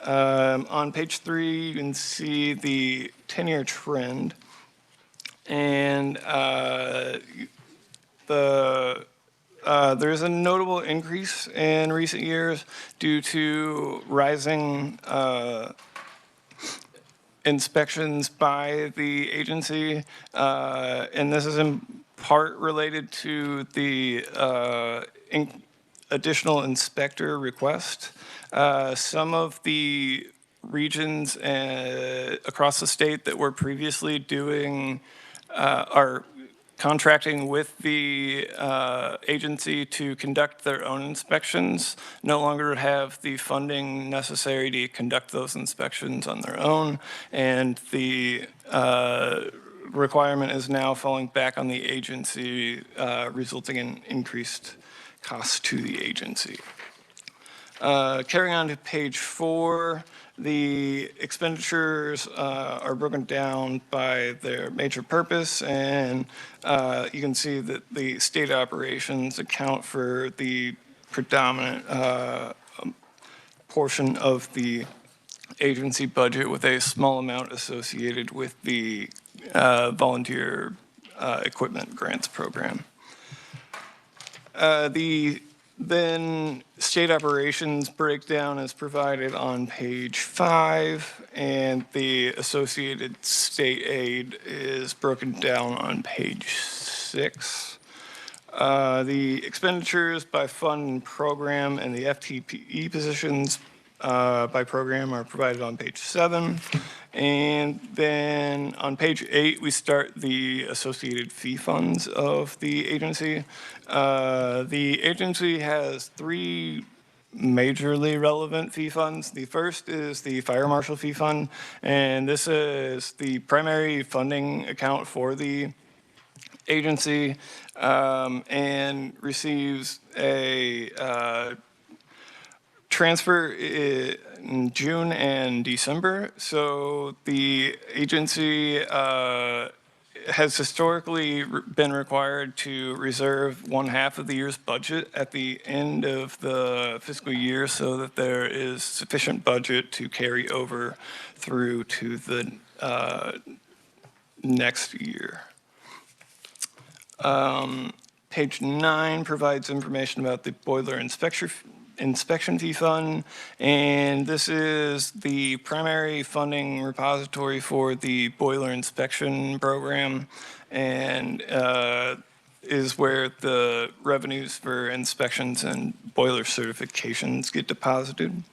On page 3, you can see the 10-year trend. And there's a notable increase in recent years due to rising inspections by the agency. And this is in part related to the additional inspector request. Some of the regions across the state that were previously doing are contracting with the agency to conduct their own inspections, no longer have the funding necessary to conduct those inspections on their own, and the requirement is now falling back on the agency, resulting in increased costs to the agency. Carrying on to page 4, the expenditures are broken down by their major purpose, and you can see that the state operations account for the predominant portion of the agency budget, with a small amount associated with the volunteer equipment grants program. Then state operations breakdown is provided on page 5, and the associated state aid is broken down on page 6. The expenditures by fund and program and the FTE positions by program are provided on page 7. And then on page 8, we start the associated fee funds of the agency. The agency has 3 majorly relevant fee funds. The first is the Fire Marshal Fee Fund, and this is the primary funding account for the agency, and receives a transfer in June and December. So the agency has historically been required to reserve 1/2 of the year's budget at the end of the fiscal year, so that there is sufficient budget to carry over through to the next year. Page 9 provides information about the boiler inspection fee fund, and this is the primary funding repository for the boiler inspection program, and is where the revenues for inspections and boiler certifications get deposited.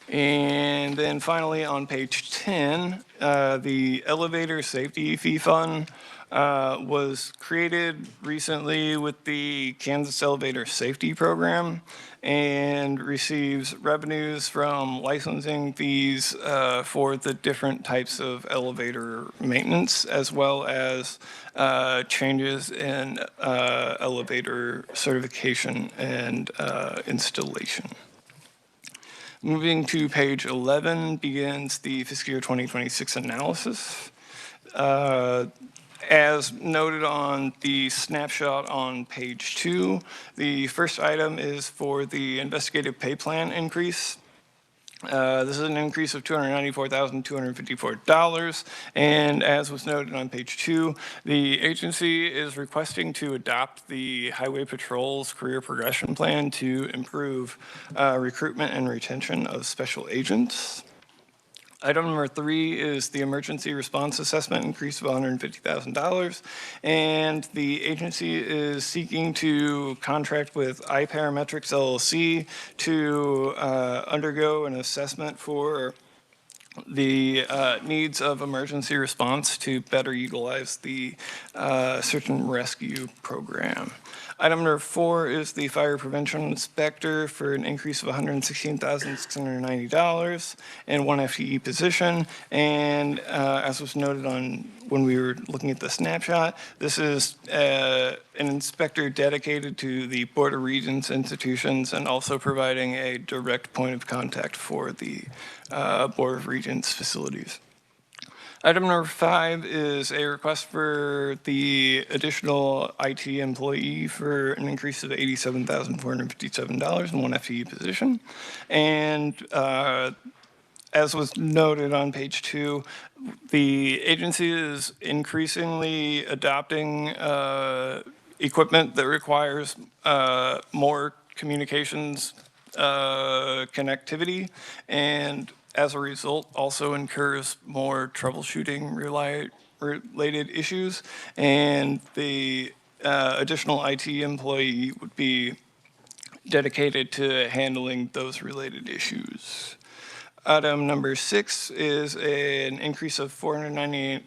And then finally on page 10, the elevator safety fee fund was created recently with the Kansas Elevator Safety Program, and receives revenues from licensing fees for the different types of elevator maintenance, as well as changes in elevator certification and installation. Moving to page 11 begins the fiscal year 2026 analysis. As noted on the snapshot on page 2, the first item is for the investigative pay plan increase. This is an increase of $294,254, and as was noted on page 2, the agency is requesting to adopt the Highway Patrol's career progression plan to improve recruitment and retention of special agents. Item number 3 is the emergency response assessment increase of $150,000, and the agency is seeking to contract with iParametrics LLC to undergo an assessment for the needs of emergency response to better utilize the search and rescue program. Item number 4 is the fire prevention inspector for an increase of $116,690 and 1 FTE position. And as was noted on when we were looking at the snapshot, this is an inspector dedicated to the Board of Regents institutions, and also providing a direct point of contact for the Board of Regents facilities. Item number 5 is a request for the additional IT employee for an increase of $87,457 in 1 FTE position. And as was noted on page 2, the agency is increasingly adopting equipment that requires more communications connectivity, and as a result, also incurs more troubleshooting related issues, and the additional IT employee would be dedicated to handling those related issues. Item number 6 is an increase of $499,000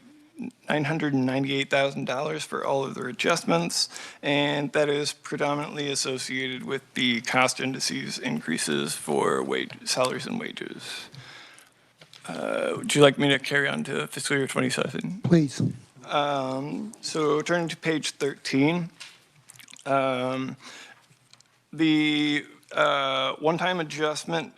$998,000 for all of their adjustments, and that is predominantly associated with the cost indices increases for salaries and wages. Would you like me to carry on to fiscal year 27? Please. So turning to page 13, the one-time adjustment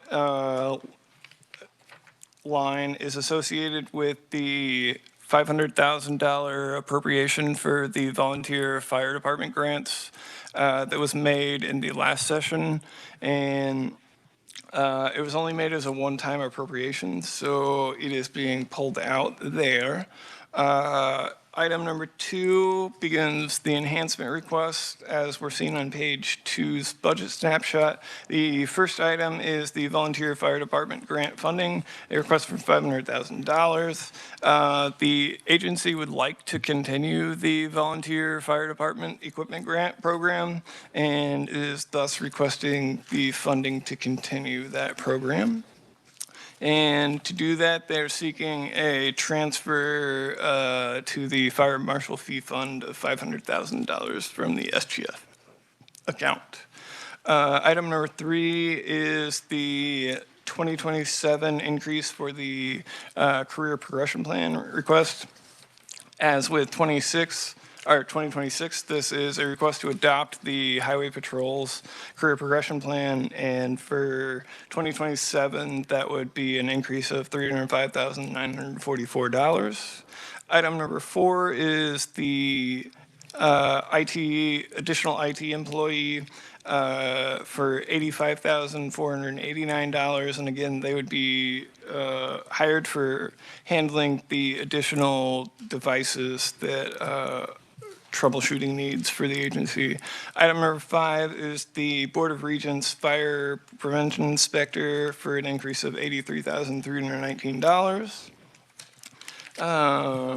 line is associated with the $500,000 appropriation for the volunteer fire department grants that was made in the last session. And it was only made as a one-time appropriation, so it is being pulled out there. Item number 2 begins the enhancement request, as we're seeing on page 2's budget snapshot. The first item is the volunteer fire department grant funding, a request for $500,000. The agency would like to continue the volunteer fire department equipment grant program and is thus requesting the funding to continue that program. And to do that, they're seeking a transfer to the fire marshal fee fund of $500,000 from the SGF account. Item number 3 is the 2027 increase for the career progression plan request. As with 2026, this is a request to adopt the Highway Patrol's career progression plan, and for 2027, that would be an increase of $305,944. Item number 4 is the additional IT employee for $85,489, and again, they would be hired for handling the additional devices that troubleshooting needs for the agency. Item number 5 is the Board of Regents Fire Prevention Inspector for an increase of $83,319.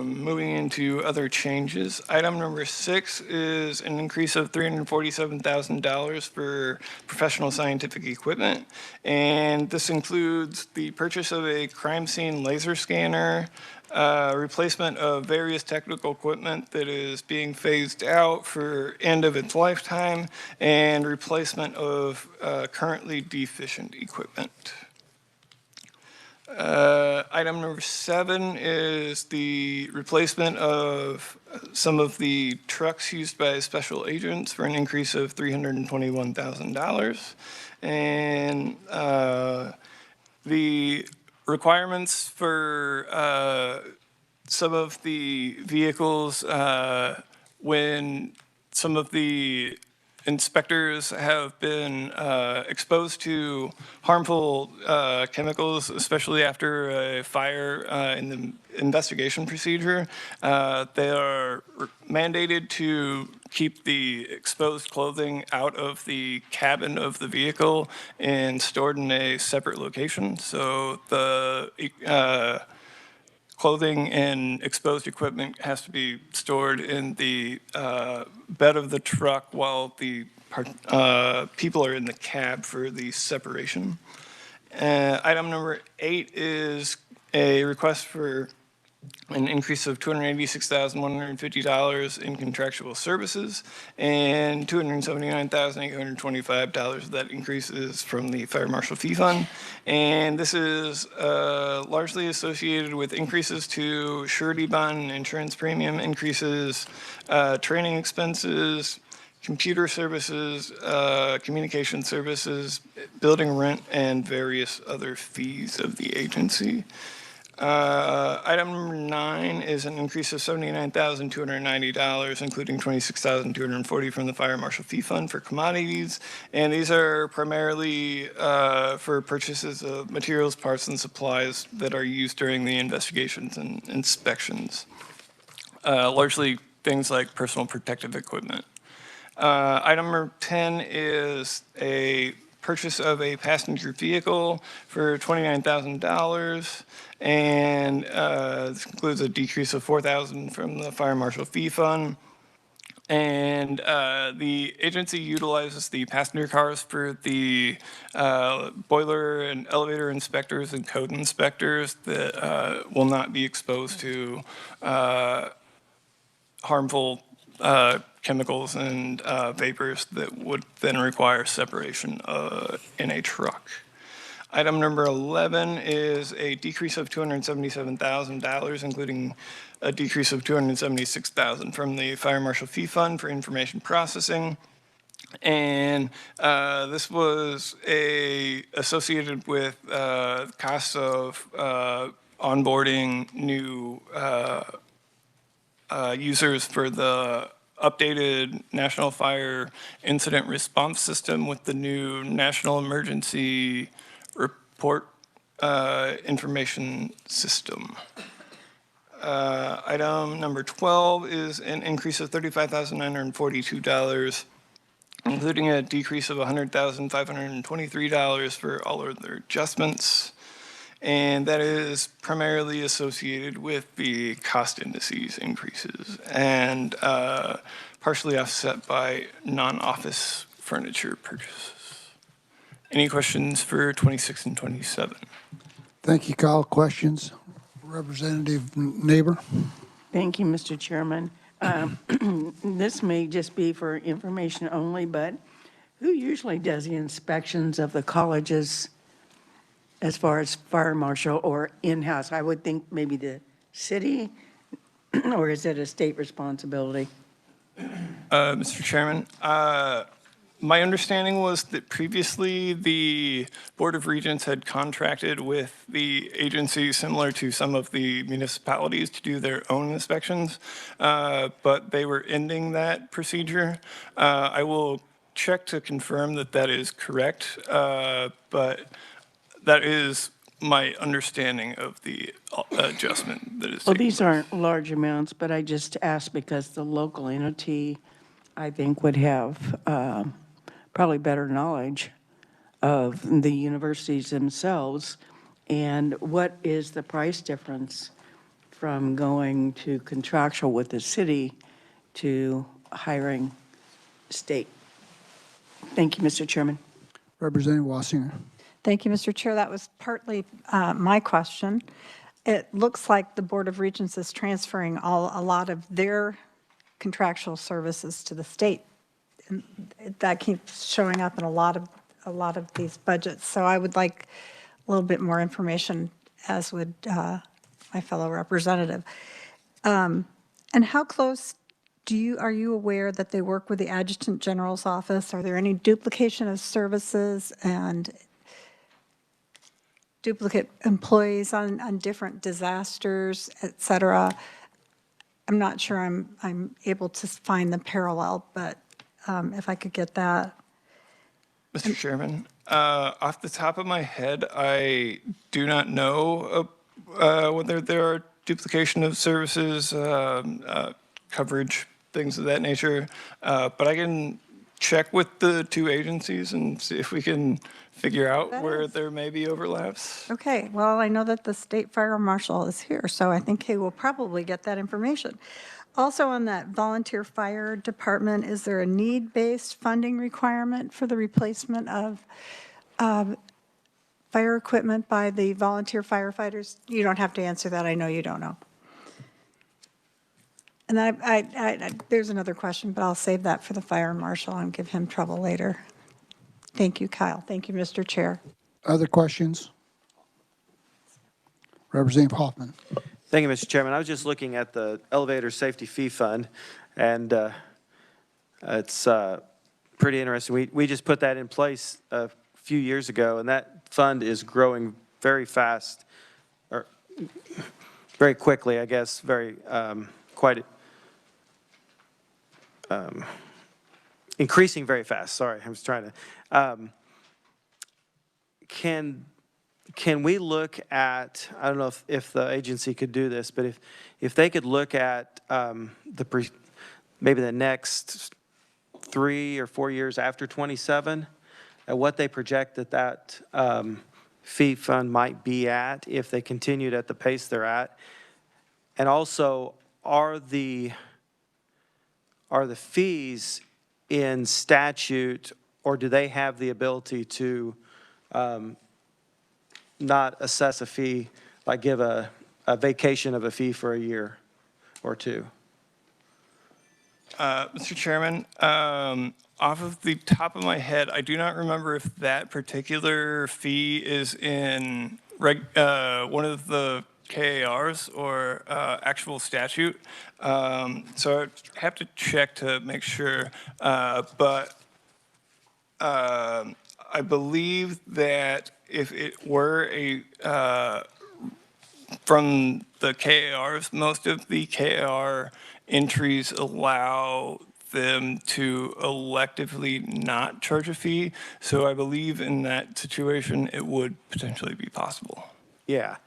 Moving into other changes, item number 6 is an increase of $347,000 for professional scientific equipment, and this includes the purchase of a crime scene laser scanner, replacement of various technical equipment that is being phased out for end of its lifetime, and replacement of currently deficient equipment. Item number 7 is the replacement of some of the trucks used by special agents for an increase of $321,000. And the requirements for some of the vehicles when some of the inspectors have been exposed to harmful chemicals, especially after a fire in the investigation procedure. They are mandated to keep the exposed clothing out of the cabin of the vehicle and stored in a separate location. So the clothing and exposed equipment has to be stored in the bed of the truck while the people are in the cab for the separation. Item number 8 is a request for an increase of $286,150 in contractual services, and $279,825 of that increase is from the Fire Marshal Fee Fund. And this is largely associated with increases to surety bond and insurance premium increases, training expenses, computer services, communication services, building rent, and various other fees of the agency. Item number 9 is an increase of $79,290, including $26,240 from the Fire Marshal Fee Fund for commodities. And these are primarily for purchases of materials, parts, and supplies that are used during the investigations and inspections, largely things like personal protective equipment. Item number 10 is a purchase of a passenger vehicle for $29,000, and this includes a decrease of $4,000 from the Fire Marshal Fee Fund. And the agency utilizes the passenger cars for the boiler and elevator inspectors and code inspectors that will not be exposed to harmful chemicals and vapors that would then require separation in a truck. Item number 11 is a decrease of $277,000, including a decrease of $276,000 from the Fire Marshal Fee Fund for information processing. And this was associated with costs of onboarding new users for the updated National Fire Incident Response System with the new National Emergency Report Information System. Item number 12 is an increase of $35,942, including a decrease of $100,523 for all other adjustments. And that is primarily associated with the cost indices increases and partially offset by non-office furniture purchases. Any questions for 26 and 27? Thank you, Kyle. Questions? Representative Neighbor? Thank you, Mr. Chairman. This may just be for information only, but who usually does the inspections of the colleges as far as fire marshal or in-house? I would think maybe the city, or is it a state responsibility? Mr. Chairman, my understanding was that previously the Board of Regents had contracted with the agency similar to some of the municipalities to do their own inspections, but they were ending that procedure. I will check to confirm that that is correct, but that is my understanding of the adjustment that is Well, taking these aren't large amounts, but I just asked because the local entity, I think, would have probably better knowledge of the universities themselves. And what is the price difference from going to contractual with the city to hiring state? Thank you, Mr. Chairman. Representative Wassinger? Thank you, Mr. Chair. That was partly my question. It looks like the Board of Regents is transferring a lot of their contractual services to the state. And that keeps showing up in a lot of these budgets. So I would like a little bit more information, as would my fellow representative. And how close are you aware that they work with the Adjutant General's office? Are there any duplication of services and duplicate employees on different disasters, et cetera? I'm not sure I'm able to find the parallel, but if I could get that. Mr. Chairman, off the top of my head, I do not know whether there are duplication of services, coverage, things of that nature, but I can check with the two agencies and see if we can figure out where there may be overlaps. Okay, well, I know that the state fire marshal is here, so I think he will probably get that information. Also, on that volunteer fire department, is there a need-based funding requirement for the replacement of fire equipment by the volunteer firefighters? You don't have to answer that. I know you don't know. And there's another question, but I'll save that for the fire marshal and give him trouble later. Thank you, Kyle. Thank you, Mr. Chair. Other questions? Representative Hoffman? Thank you, Mr. Chairman. I was just looking at the Elevator Safety Fee Fund, and it's pretty interesting. We just put that in place a few years ago, and that fund is growing very fast, or very quickly, I guess, increasing very fast. Sorry, I was trying to. Can we look at, I don't know if the agency could do this, but if they could look at maybe the next 3 or 4 years after 27, at what they project that fee fund might be at if they continued at the pace they're at. And also, are the are the fees in statute, or do they have the ability to not assess a fee, like give a vacation of a fee for a year or two? Mr. Chairman, off of the top of my head, I do not remember if that particular fee is in one of the KARs or actual statute. So I have to check to make sure. But I believe that if it were from the KARs, most of the KAR entries allow them to electively not charge a fee. So I believe in that situation, it would potentially be possible. Yeah.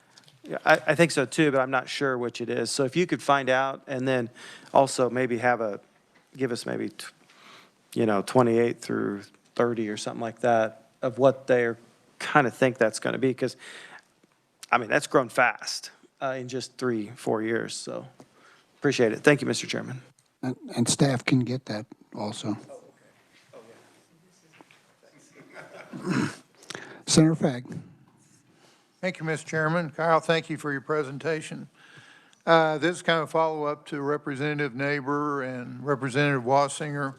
Yeah, I think so too, but I'm not sure which it is. So if you could find out and then also maybe give us maybe, 28 through 30 or something like that of what they're kind of think that's going to be. Because, I mean, that's grown fast in just 3-4 years. So appreciate it. Thank you, Mr. Chairman. And staff can get that also. Senator Fagg. Thank you, Mr. Chairman. Kyle, thank you for your presentation. This is kind of a follow-up to Representative Neighbor and Representative Wassinger.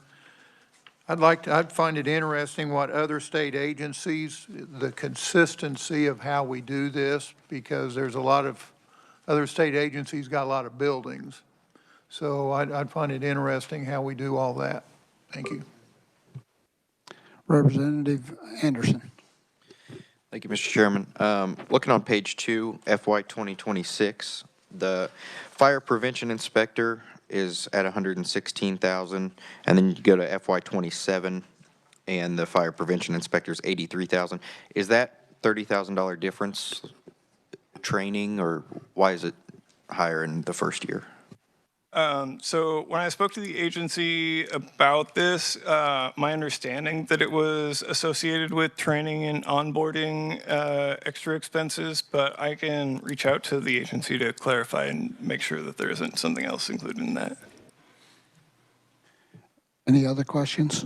I'd find it interesting what other state agencies, the consistency of how we do this, because there's a lot of other state agencies got a lot of buildings. So I'd find it interesting how we do all that. Thank you. Representative Anderson. Thank you, Mr. Chairman. Looking on page 2, FY 2026, the fire prevention inspector is at 116,000, and then you go to FY 27, and the fire prevention inspector is 83,000. Is that $30,000 difference training, or why is it higher in the first year? So when I spoke to the agency about this, my understanding that it was associated with training and onboarding extra expenses, but I can reach out to the agency to clarify and make sure that there isn't something else included in that. Any other questions?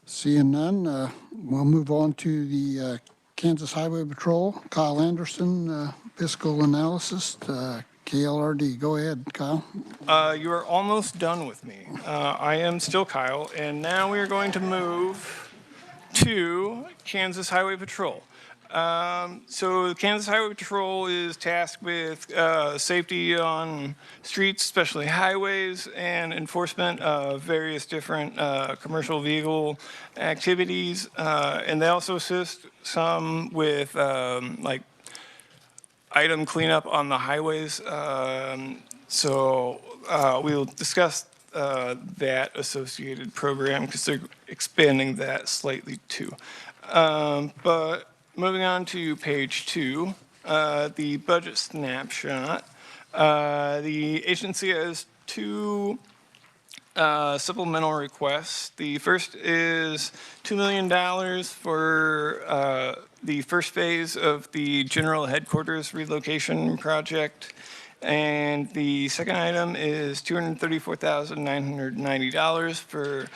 Seeing none, we'll move on to the Kansas Highway Patrol. Kyle Anderson, fiscal analysis, KLRD. Go ahead, Kyle. You are almost done with me. I am still Kyle, and now we are going to move to Kansas Highway Patrol. So the Kansas Highway Patrol is tasked with safety on streets, especially highways, and enforcement of various different commercial vehicle activities. And they also assist some with like item cleanup on the highways. So we'll discuss that associated program because they're expanding that slightly too. But moving on to page 2, the budget snapshot. The agency has 2 supplemental requests. The first is $2 million for the first phase of the general headquarters relocation project. And the second item is $234,990 for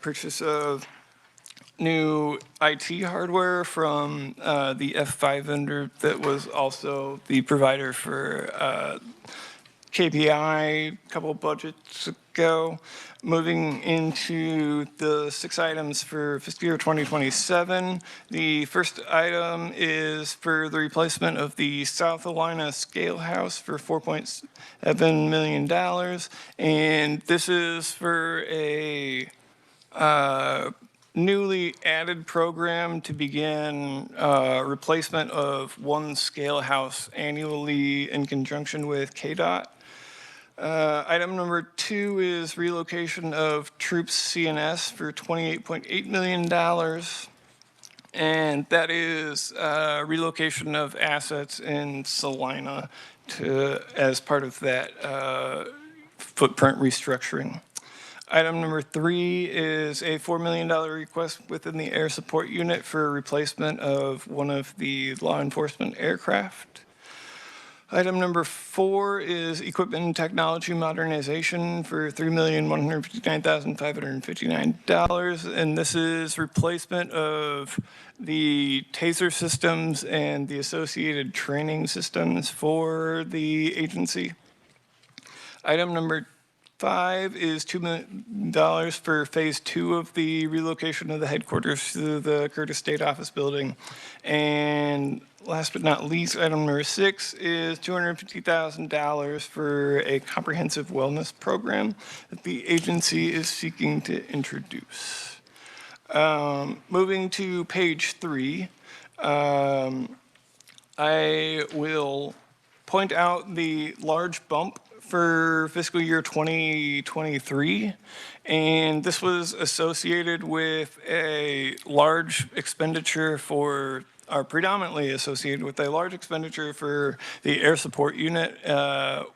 purchase of new IT hardware from the F5 vendor that was also the provider for KPI a couple budgets ago. Moving into the 6 items for fiscal year 2027. The first item is for the replacement of the South Alina scale house for $4.7 million. And this is for a newly added program to begin replacement of one scale house annually in conjunction with KDOT. Item number 2 is relocation of troops CNS for $28.8 million. And that is relocation of assets in Salina as part of that footprint restructuring. Item number 3 is a $4 million request within the air support unit for replacement of one of the law enforcement aircraft. Item number 4 is equipment and technology modernization for $3,159,559. And this is replacement of the taser systems and the associated training systems for the agency. Item number 5 is $2 million for phase 2 of the relocation of the headquarters to the Curtis State Office Building. And last but not least, item number 6 is $250,000 for a comprehensive wellness program that the agency is seeking to introduce. Moving to page 3, I will point out the large bump for fiscal year 2023, and this was associated with a large expenditure for, or predominantly associated with a large expenditure for the air support unit,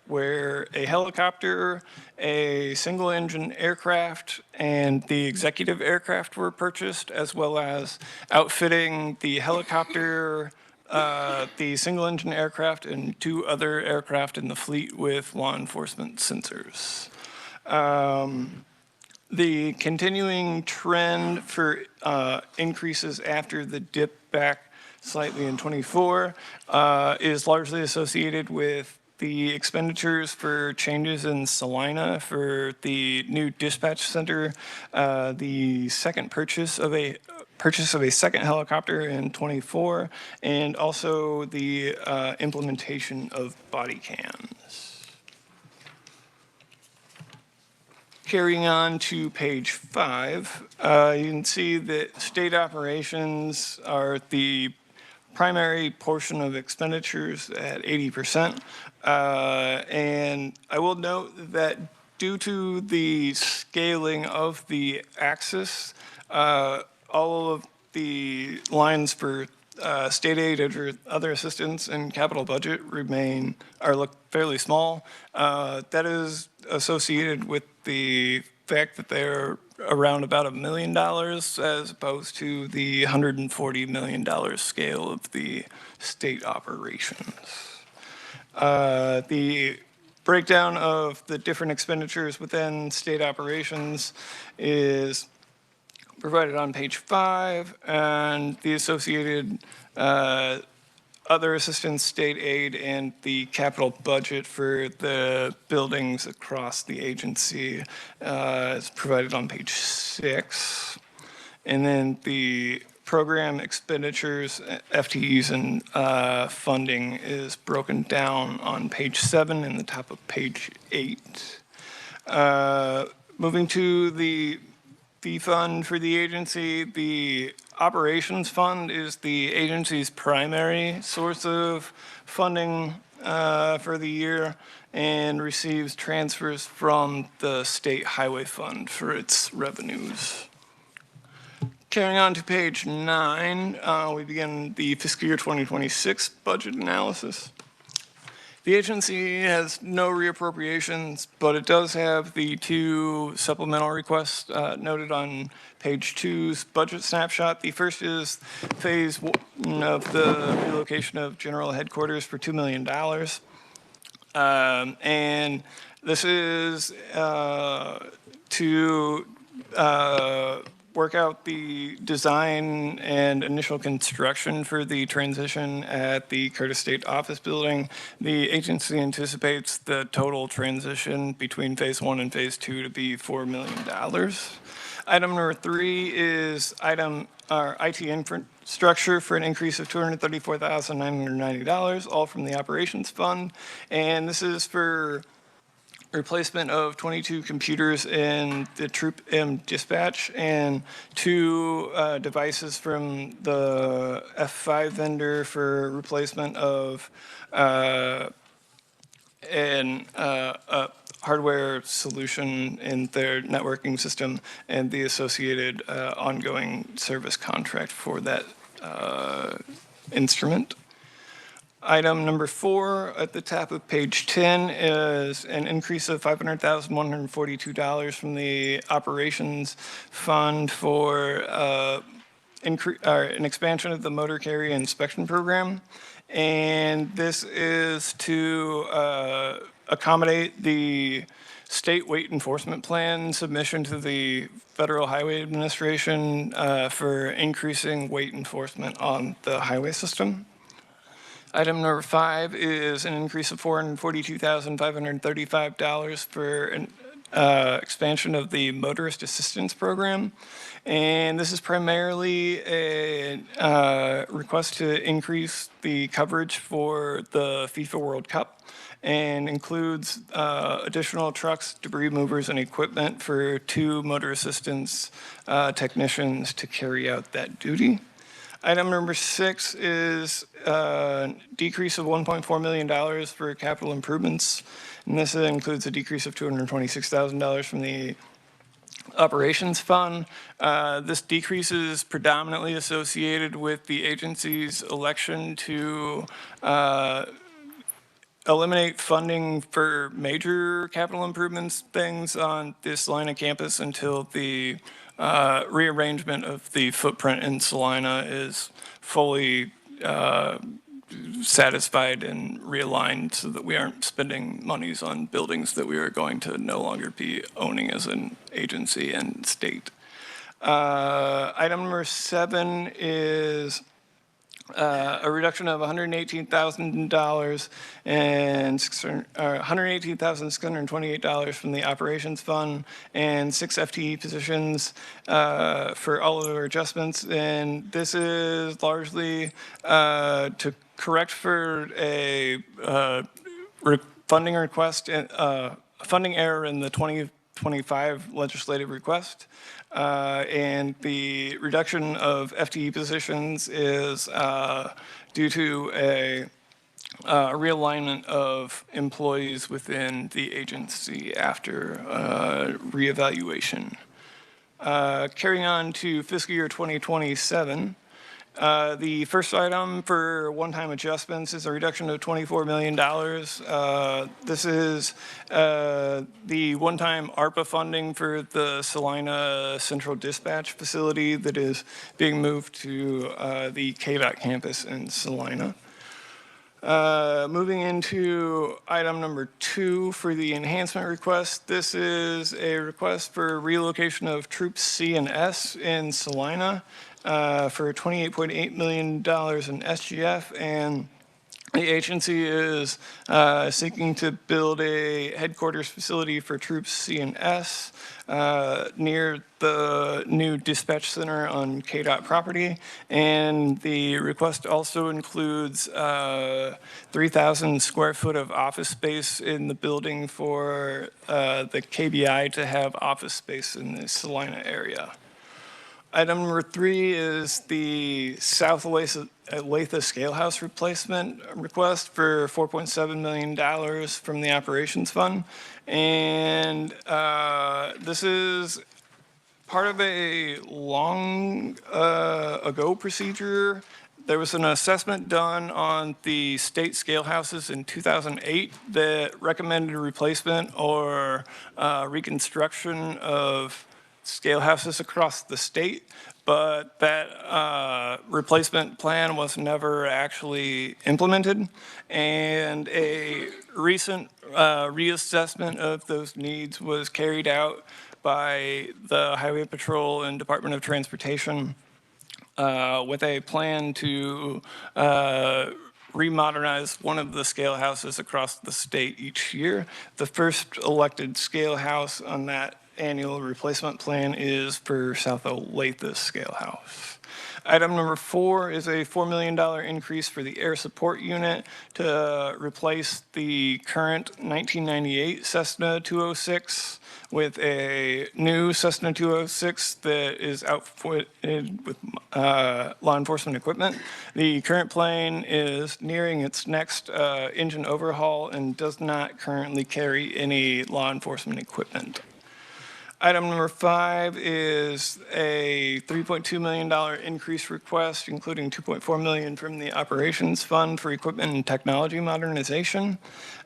where a helicopter, a single engine aircraft, and the executive aircraft were purchased, as well as outfitting the helicopter, the single-engine aircraft, and 2 other aircraft in the fleet with law enforcement sensors. The continuing trend for increases after the dip back slightly in 24 is largely associated with the expenditures for changes in Salina for the new dispatch center, the second purchase of a second helicopter in 24, and also the implementation of body cams. Carrying on to page 5, you can see that state operations are the primary portion of expenditures at 80%. And I will note that due to the scaling of the axis, all of the lines for state aid or other assistance and capital budget look fairly small. That is associated with the fact that they're around about $1 million as opposed to the $140 million scale of the state operations. The breakdown of the different expenditures within state operations is provided on page 5, and the associated other assistance, state aid, and the capital budget for the buildings across the agency is provided on page 6. And then the program expenditures, FTEs, and funding is broken down on page 7 and the top of page 8. Moving to the fee fund for the agency, the operations fund is the agency's primary source of funding for the year and receives transfers from the state highway fund for its revenues. Carrying on to page 9, we begin the fiscal year 2026 budget analysis. The agency has no reappropriations, but it does have the 2 supplemental requests noted on page 2's budget snapshot. The first is phase 1 of the relocation of general headquarters for $2 million. And this is to work out the design and initial construction for the transition at the Curtis State Office Building. The agency anticipates the total transition between phase 1 and phase 2 to be $4 million. Item number 3 is IT infrastructure for an increase of $234,990, all from the operations fund. And this is for replacement of 22 computers in the Troop M dispatch and 2 devices from the F5 vendor for replacement of a hardware solution in their networking system and the associated ongoing service contract for that instrument. Item number 4 at the top of page 10 is an increase of $500,142 from the operations fund for an expansion of the motor carrier inspection program. And this is to accommodate the state weight enforcement plan submission to the Federal Highway Administration for increasing weight enforcement on the highway system. Item number 5 is an increase of $442,535 for an expansion of the motorist assistance program. And this is primarily a request to increase the coverage for the FIFA World Cup and includes additional trucks, debris movers, and equipment for 2 motor assistance technicians to carry out that duty. Item number 6 is a decrease of $1.4 million for capital improvements. And this includes a decrease of $226,000 from the operations fund. This decrease is predominantly associated with the agency's election to eliminate funding for major capital improvements things on this Salina campus until the rearrangement of the footprint in Salina is fully satisfied and realigned so that we aren't spending monies on buildings that we are going to no longer be owning as an agency and state. Item number 7 is a reduction of $118,000 and $118,628 from the operations fund and 6 FTE positions for all of our adjustments. And this is largely to correct for a funding request, funding error in the 2025 legislative request. And the reduction of FTE positions is due to a realignment of employees within the agency after reevaluation. Carrying on to fiscal year 2027. The first item for one-time adjustments is a reduction of $24 million. This is the one-time ARPA funding for the Salina Central Dispatch Facility that is being moved to the ks.gov campus in Salina. Moving into item number 2 for the enhancement request. This is a request for relocation of Troops C and S in Salina. For $28.8 million in SGF, and the agency is seeking to build a headquarters facility for Troops C and S near the new dispatch center on KDOT property. And the request also includes 3,000 square foot of office space in the building for the KBI to have office space in the Salina area. Item number 3 is the South Olathe Scalehouse replacement request for $4.7 million from the operations fund. And this is part of a long ago procedure. There was an assessment done on the state scale houses in 2008 that recommended a replacement or reconstruction of scale houses across the state, but that replacement plan was never actually implemented. And a recent reassessment of those needs was carried out by the Highway Patrol and Department of Transportation with a plan to remodernize one of the scale houses across the state each year. The first elected scale house on that annual replacement plan is for South Olathe Scale House. Item number 4 is a $4 million increase for the air support unit to replace the current 1998 Cessna 206 with a new Cessna 206 that is outfitted with law enforcement equipment. The current plane is nearing its next engine overhaul and does not currently carry any law enforcement equipment. Item number 5 is a $3.2 million increase request, including $2.4 million from the operations fund for equipment and technology modernization.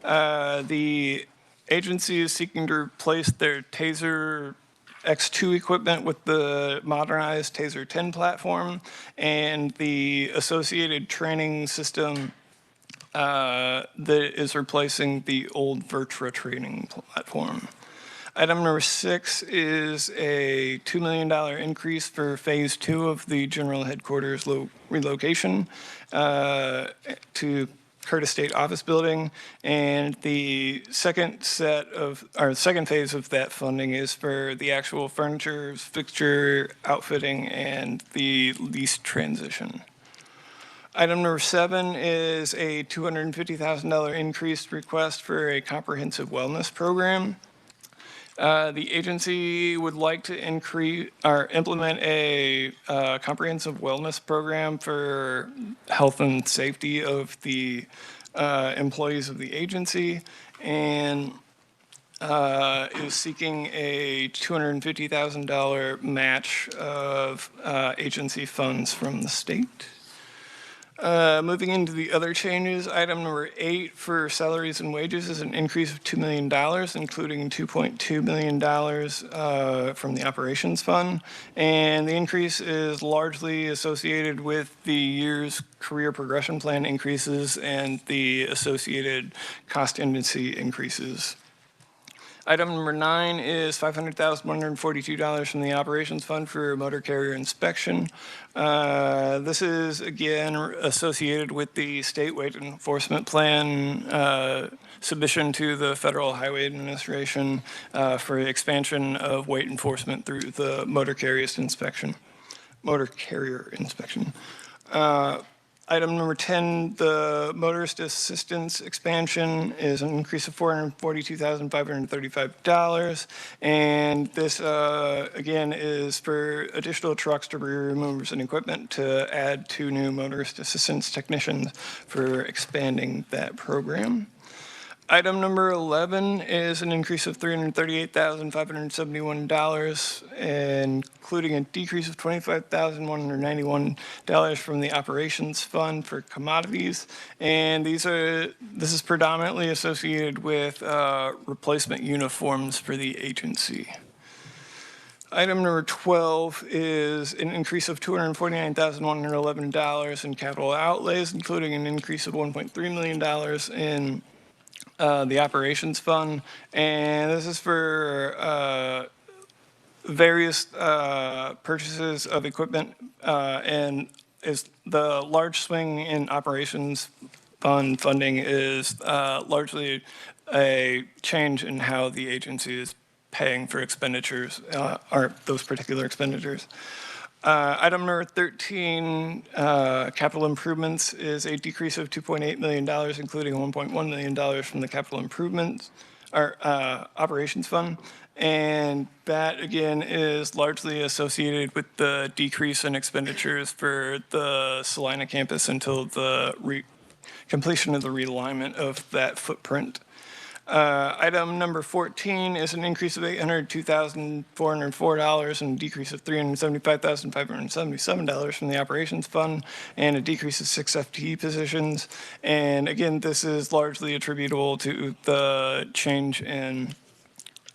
The agency is seeking to replace their TASER X2 equipment with the modernized TASER 10 platform and the associated training system that is replacing the old Virtua training platform. Item number 6 is a $2 million increase for Phase 2 of the General Headquarters relocation to Curtis State Office Building. And the second phase of that funding is for the actual furniture, fixture, outfitting, and the lease transition. Item number 7 is a $250,000 increased request for a comprehensive wellness program. The agency would like to implement a comprehensive wellness program for health and safety of the employees of the agency, and is seeking a $250,000 match of agency funds from the state. Moving into the other changes, item number 8 for salaries and wages is an increase of $2 million, including $2.2 million from the operations fund. And the increase is largely associated with the year's career progression plan increases and the associated cost indice increases. Item number 9 is $500,142 from the operations fund for motor carrier inspection. This is again associated with the state weight enforcement plan submission to the Federal Highway Administration for expansion of weight enforcement through the motor carrier inspection. Item number 10, the motorist assistance expansion is an increase of $442,535. And this, again, is for additional trucks, debris removers, and equipment to add 2 new motorist assistance technicians for expanding that program. Item number 11 is an increase of $338,571, including a decrease of $25,191 from the operations fund for commodities. And this is predominantly associated with replacement uniforms for the agency. Item number 12 is an increase of $249,111 in capital outlays, including an increase of $1.3 million in the operations fund, and this is for various purchases of equipment, and is the large swing in operations fund funding is largely a change in how the agency is paying for expenditures, or those particular expenditures. Item number 13, capital improvements, is a decrease of $2.8 million, including $1.1 million from the capital improvements, or operations fund. And that, again, is largely associated with the decrease in expenditures for the Salina campus until the completion of the realignment of that footprint. Item number 14 is an increase of $802,404 and a decrease of $375,577 from the operations fund, and a decrease of 6 FTE positions. And again, this is largely attributable to the change in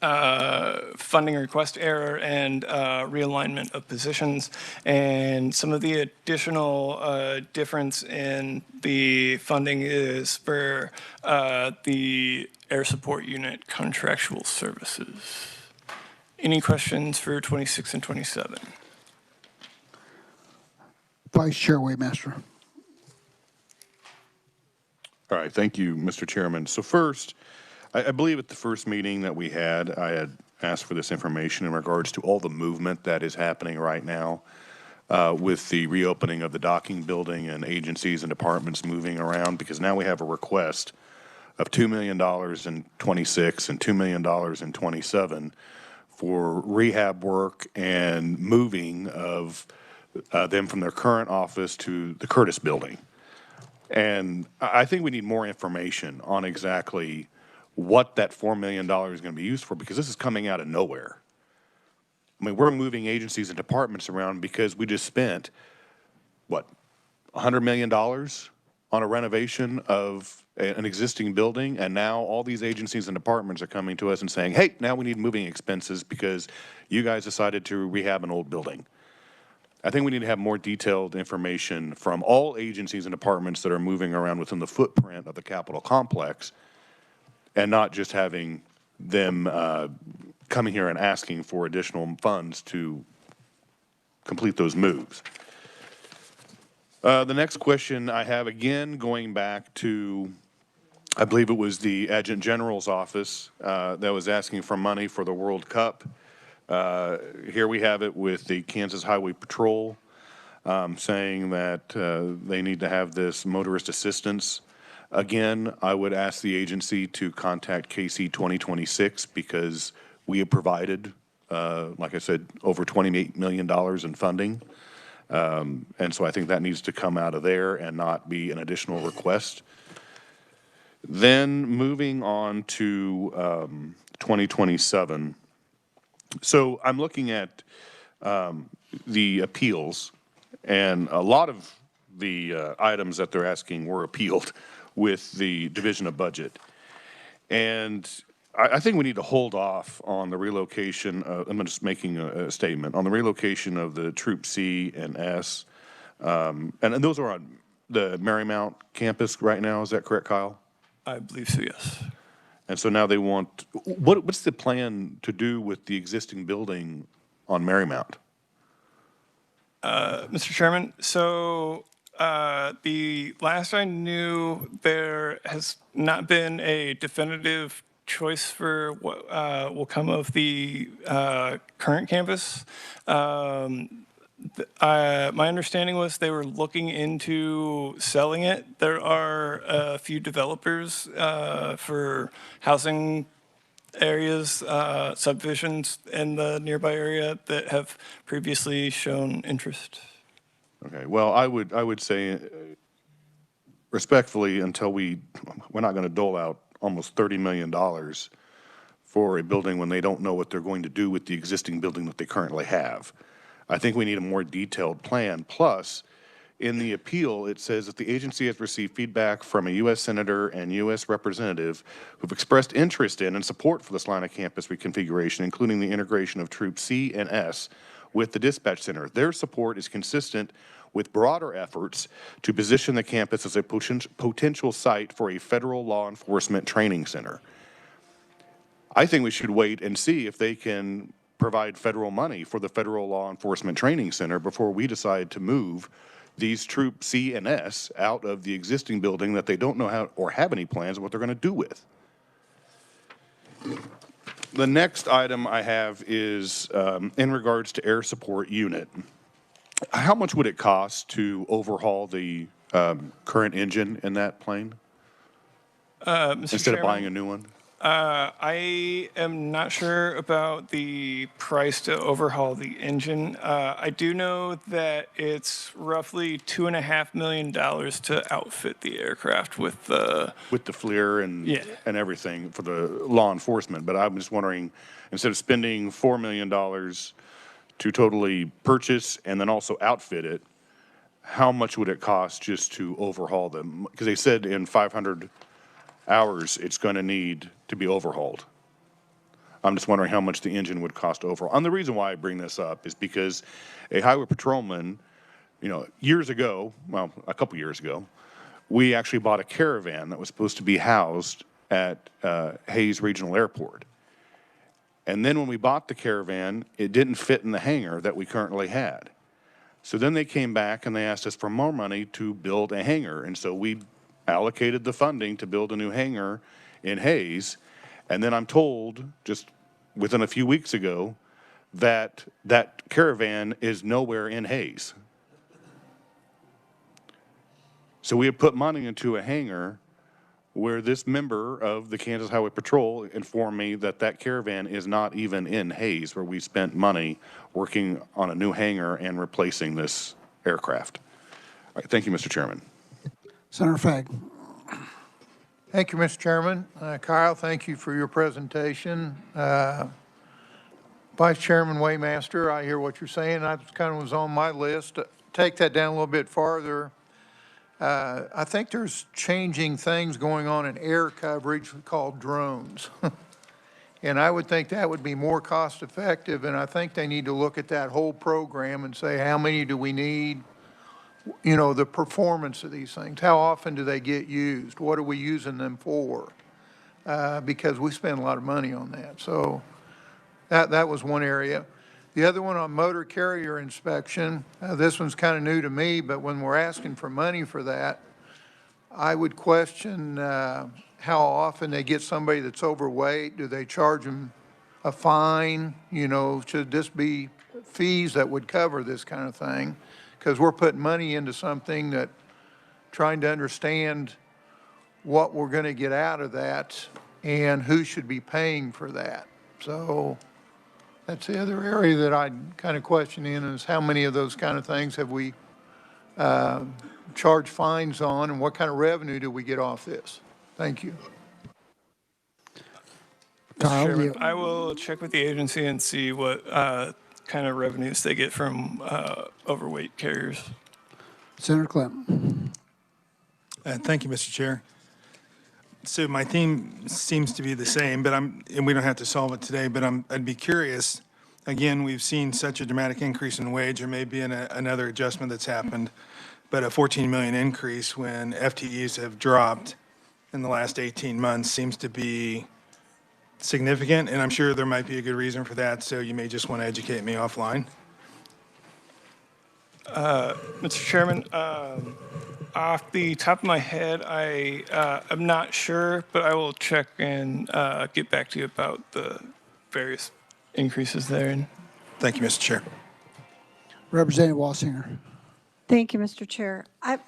funding request error and realignment of positions, and some of the additional difference in the funding is for the air support unit contractual services. Any questions for 26 and 27? Vice Chair Waymaster. All right, thank you, Mr. Chairman. So first, I believe at the first meeting that we had, I had asked for this information in regards to all the movement that is happening right now with the reopening of the docking building and agencies and departments moving around, because now we have a request of $2 million in 26 and $2 million in 27 for rehab work and moving of them from their current office to the Curtis building. And I think we need more information on exactly what that $4 million is going to be used for, because this is coming out of nowhere. I mean, we're moving agencies and departments around because we just spent, what, $100 million on a renovation of an existing building, and now all these agencies and departments are coming to us and saying, hey, now we need moving expenses because you guys decided to rehab an old building. I think we need to have more detailed information from all agencies and departments that are moving around within the footprint of the Capitol complex, and not just having them coming here and asking for additional funds to complete those moves. The next question I have, again, going back to, I believe it was the Adjutant General's office that was asking for money for the World Cup. Here we have it with the Kansas Highway Patrol saying that they need to have this motorist assistance. Again, I would ask the agency to contact ks.gov because we have provided, like I said, over $28 million in funding. And so I think that needs to come out of there and not be an additional request. Then moving on to 2027. So I'm looking at the appeals, and a lot of the items that they're asking were appealed with the Division of Budget. And I think we need to hold off on the relocation. I'm just making a statement on the relocation of the Troop C and S. And those are on the Marymount campus right now. Is that correct, Kyle? I believe so, yes. And so now they want, what's the plan to do with the existing building on Marymount? Mr. Chairman, so the last I knew, there has not been a definitive choice for what will come of the current campus. My understanding was they were looking into selling it. There are a few developers for housing areas, subdivisions in the nearby area that have previously shown interest. Okay, well, I would say respectfully, until we're not going to dole out almost $30 million for a building when they don't know what they're going to do with the existing building that they currently have. I think we need a more detailed plan. Plus, in the appeal, it says that the agency has received feedback from a U.S. Senator and U.S. Representative who've expressed interest in and support for this line of campus reconfiguration, including the integration of Troop C and S with the dispatch center. Their support is consistent with broader efforts to position the campus as a potential site for a federal law enforcement training center. I think we should wait and see if they can provide federal money for the federal law enforcement training center before we decide to move these Troop C and S out of the existing building that they don't know how or have any plans of what they're going to do with. The next item I have is in regards to air support unit. How much would it cost to overhaul the current engine in that plane Mr. instead Chairman, of buying a new one? I am not sure about the price to overhaul the engine. I do know that it's roughly $2.5 million to outfit the aircraft with the FLIR and Yeah. and everything for the law enforcement. But I'm just wondering, instead of spending $4 million to totally purchase and then also outfit it, how much would it cost just to overhaul them? Because they said in 500 hours it's going to need to be overhauled. I'm just wondering how much the engine would cost overall. And the reason why I bring this up is because a highway patrolman, years ago, well, a couple years ago, we actually bought a Caravan that was supposed to be housed at Hayes Regional Airport. And then when we bought the Caravan, it didn't fit in the hangar that we currently had. So then they came back and they asked us for more money to build a hangar. And so we allocated the funding to build a new hangar in Hayes. And then I'm told just within a few weeks ago that that Caravan is nowhere in Hayes. So we have put money into a hangar where this member of the Kansas Highway Patrol informed me that that Caravan is not even in Hayes, where we spent money working on a new hangar and replacing this aircraft. All right, thank you, Mr. Chairman. Senator Fagg. Thank you, Mr. Chairman. Kyle, thank you for your presentation. Vice Chairman Waymaster, I hear what you're saying. That kind of was on my list. Take that down a little bit farther. I think there's changing things going on in air coverage called drones. And I would think that would be more cost effective, and I think they need to look at that whole program and say, how many do we need? You know, the performance of these things, how often do they get used? What are we using them for? Because we spend a lot of money on that. So that was one area. The other one on motor carrier inspection, this one's kind of new to me, but when we're asking for money for that, I would question how often they get somebody that's overweight. Do they charge them a fine? You know, should this be fees that would cover this kind of thing? Because we're putting money into something that, trying to understand what we're going to get out of that and who should be paying for that. So that's the other area that I'd kind of question in, is how many of those kind of things have we charged fines on, and what kind of revenue do we get off this? Thank you. Kyle, Chairman, you- I will check with the agency and see what kind of revenues they get from overweight carriers. Senator Clinton. Thank you, Mr. Chair. So my theme seems to be the same, but and we don't have to solve it today, but I'd be curious. Again, we've seen such a dramatic increase in wage. There may be another adjustment that's happened, but a 14 million increase when FTEs have dropped in the last 18 months seems to be significant, and I'm sure there might be a good reason for that, so you may just want to educate me offline. Mr. Chairman, off the top of my head, I'm not sure, but I will check and get back to you about the various increases there. Thank you, Mr. Chair. Representative Wassinger. Thank you, Mr. Chair. I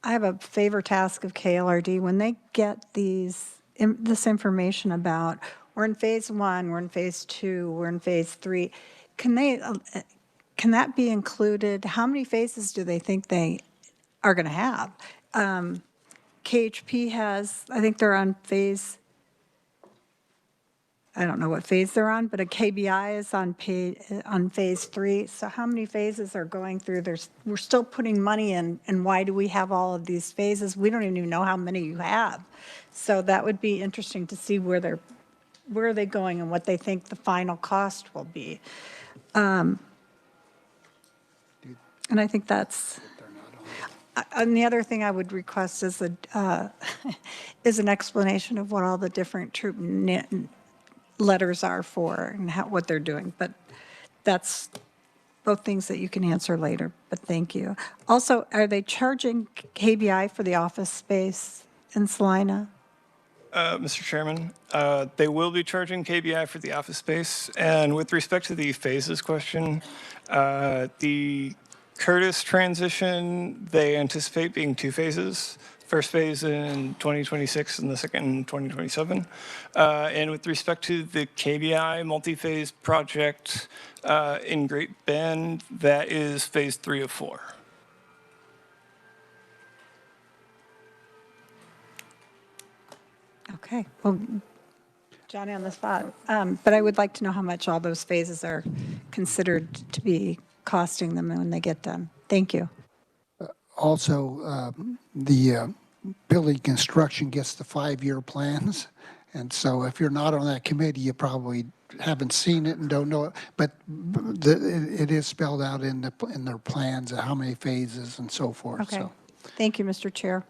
have a favor task of KLRD. When they get this information about, we're in phase 1, we're in phase 2, we're in phase 3, can that be included? How many phases do they think they are going to have? KHP has, I think they're on phase, I don't know what phase they're on, but a KBI is on phase 3. So how many phases are going through? We're still putting money in, and why do we have all of these phases? We don't even know how many you have. So that would be interesting to see where are they going and what they think the final cost will be. And I think that's, and the other thing I would request is is an explanation of what all the different troop letters are for and what they're doing. But that's both things that you can answer later, but thank you. Also, are they charging KBI for the office space in Salina? Mr. Chairman, they will be charging KBI for the office space. And with respect to the phases question, the Curtis transition, they anticipate being 2 phases. First phase in 2026 and the second in 2027. And with respect to the KBI multi-phase project in Great Bend, that is phase 3 of 4. Okay, well, Johnny on the spot. But I would like to know how much all those phases are considered to be costing them when they get done. Thank you. Also, the building construction gets the 5-year plans. And so if you're not on that committee, you probably haven't seen it and don't know it. But it is spelled out in their plans of how many phases and so forth. Okay. So, Thank you, Mr. Chair.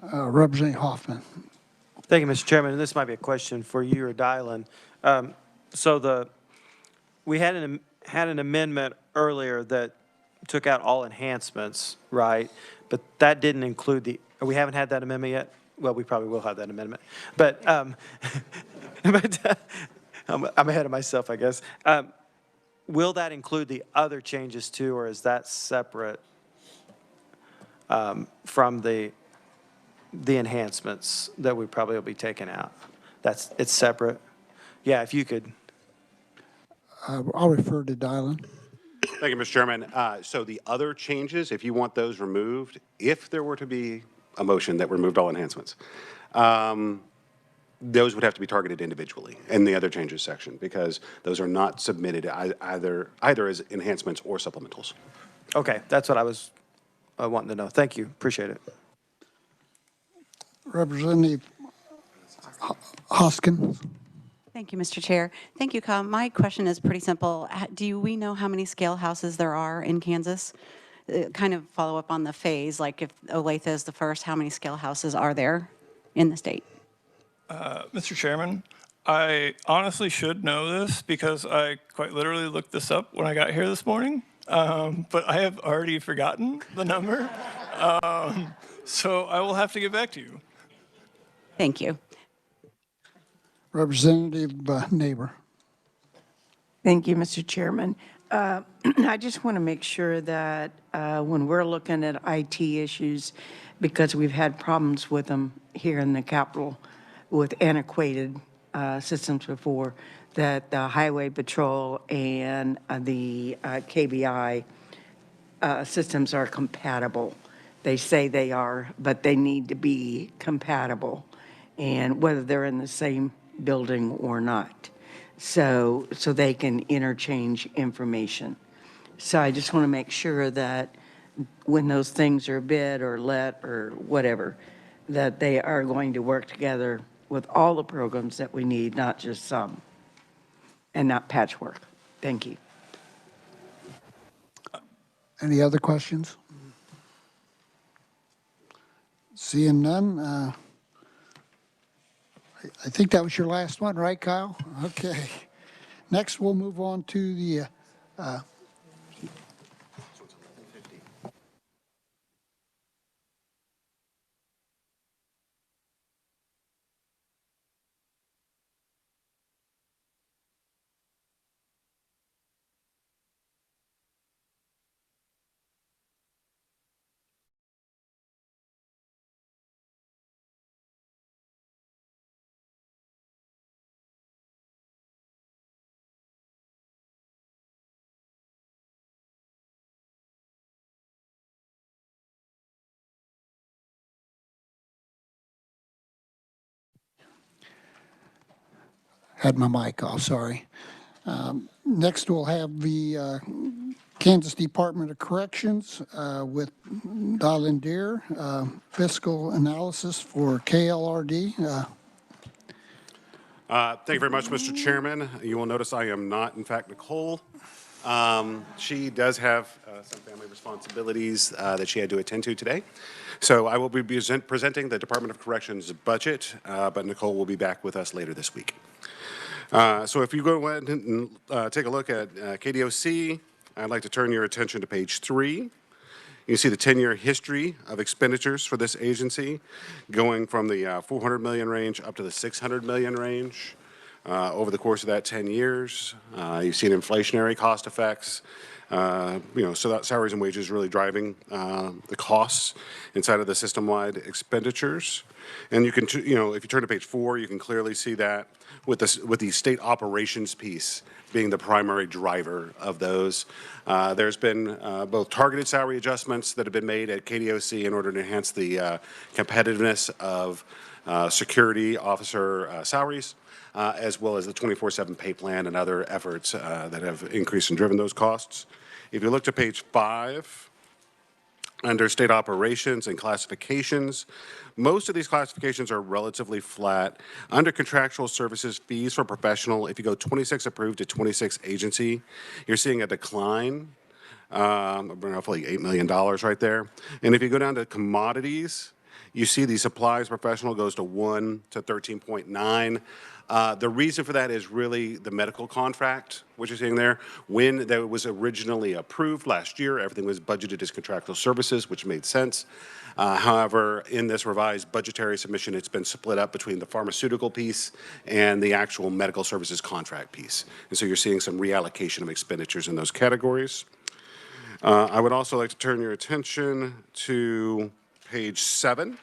Representative Hoffman. Thank you, Mr. Chairman. And this might be a question for you or Dylan. We had an amendment earlier that took out all enhancements, right? But that didn't include we haven't had that amendment yet? Well, we probably will have that amendment. But, I'm ahead of myself, I guess. Will that include the other changes too, or is that separate from the enhancements that we probably will be taking out? It's separate? Yeah, if you could. I'll refer to Dylan. Thank you, Mr. Chairman. So the other changes, if you want those removed, if there were to be a motion that removed all enhancements, those would have to be targeted individually in the other changes section, because those are not submitted either as enhancements or supplementals. Okay, that's what I was wanting to know. Thank you, appreciate it. Representative Hoskins. Thank you, Mr. Chair. Thank you, Kyle. My question is pretty simple. Do we know how many scale houses there are in Kansas? Kind of follow up on the phase, like if Olathe is the first, how many scale houses are there in the state? Mr. Chairman, I honestly should know this because I quite literally looked this up when I got here this morning, but I have already forgotten the number. So I will have to get back to you. Thank you. Representative Neighbor. Thank you, Mr. Chairman. I just want to make sure that when we're looking at IT issues, because we've had problems with them here in the Capitol with antiquated systems before, that the Highway Patrol and the KBI systems are compatible. They say they are, but they need to be compatible, and whether they're in the same building or not, so they can interchange information. So I just want to make sure that when those things are bid or let or whatever, that they are going to work together with all the programs that we need, not just some, and not patchwork. Thank you. Any other questions? Seeing none, I think that was your last one, right, Kyle? Okay. Next, we'll move on to the had my mic off, sorry. Next, we'll have the Kansas Department of Corrections with Dylan Deere, fiscal analysis for KLRD. Thank you very much, Mr. Chairman. You will notice I am not, in fact, Nicole. She does have some family responsibilities that she had to attend to today. So I will be presenting the Department of Corrections budget, but Nicole will be back with us later this week. So if you go ahead and take a look at KDOC, I'd like to turn your attention to page 3. You see the 10-year history of expenditures for this agency, going from the 400 million range up to the 600 million range over the course of that 10 years. You've seen inflationary cost effects. So that salaries and wages really driving the costs inside of the system-wide expenditures. And you can, if you turn to page 4, you can clearly see that with the state operations piece being the primary driver of those. There's been both targeted salary adjustments that have been made at KDOC in order to enhance the competitiveness of security officer salaries, as well as the 24/7 pay plan and other efforts that have increased and driven those costs. If you look to page 5, under state operations and classifications, most of these classifications are relatively flat. Under contractual services fees for professional, if you go 26 approved to 26 agency, you're seeing a decline, roughly $8 million right there. And if you go down to commodities, you see the supplies professional goes to 1 to 13.9. The reason for that is really the medical contract, which you're seeing there. When that was originally approved last year, everything was budgeted as contractual services, which made sense. However, in this revised budgetary submission, it's been split up between the pharmaceutical piece and the actual medical services contract piece. And so you're seeing some reallocation of expenditures in those categories. I would also like to turn your attention to page 7.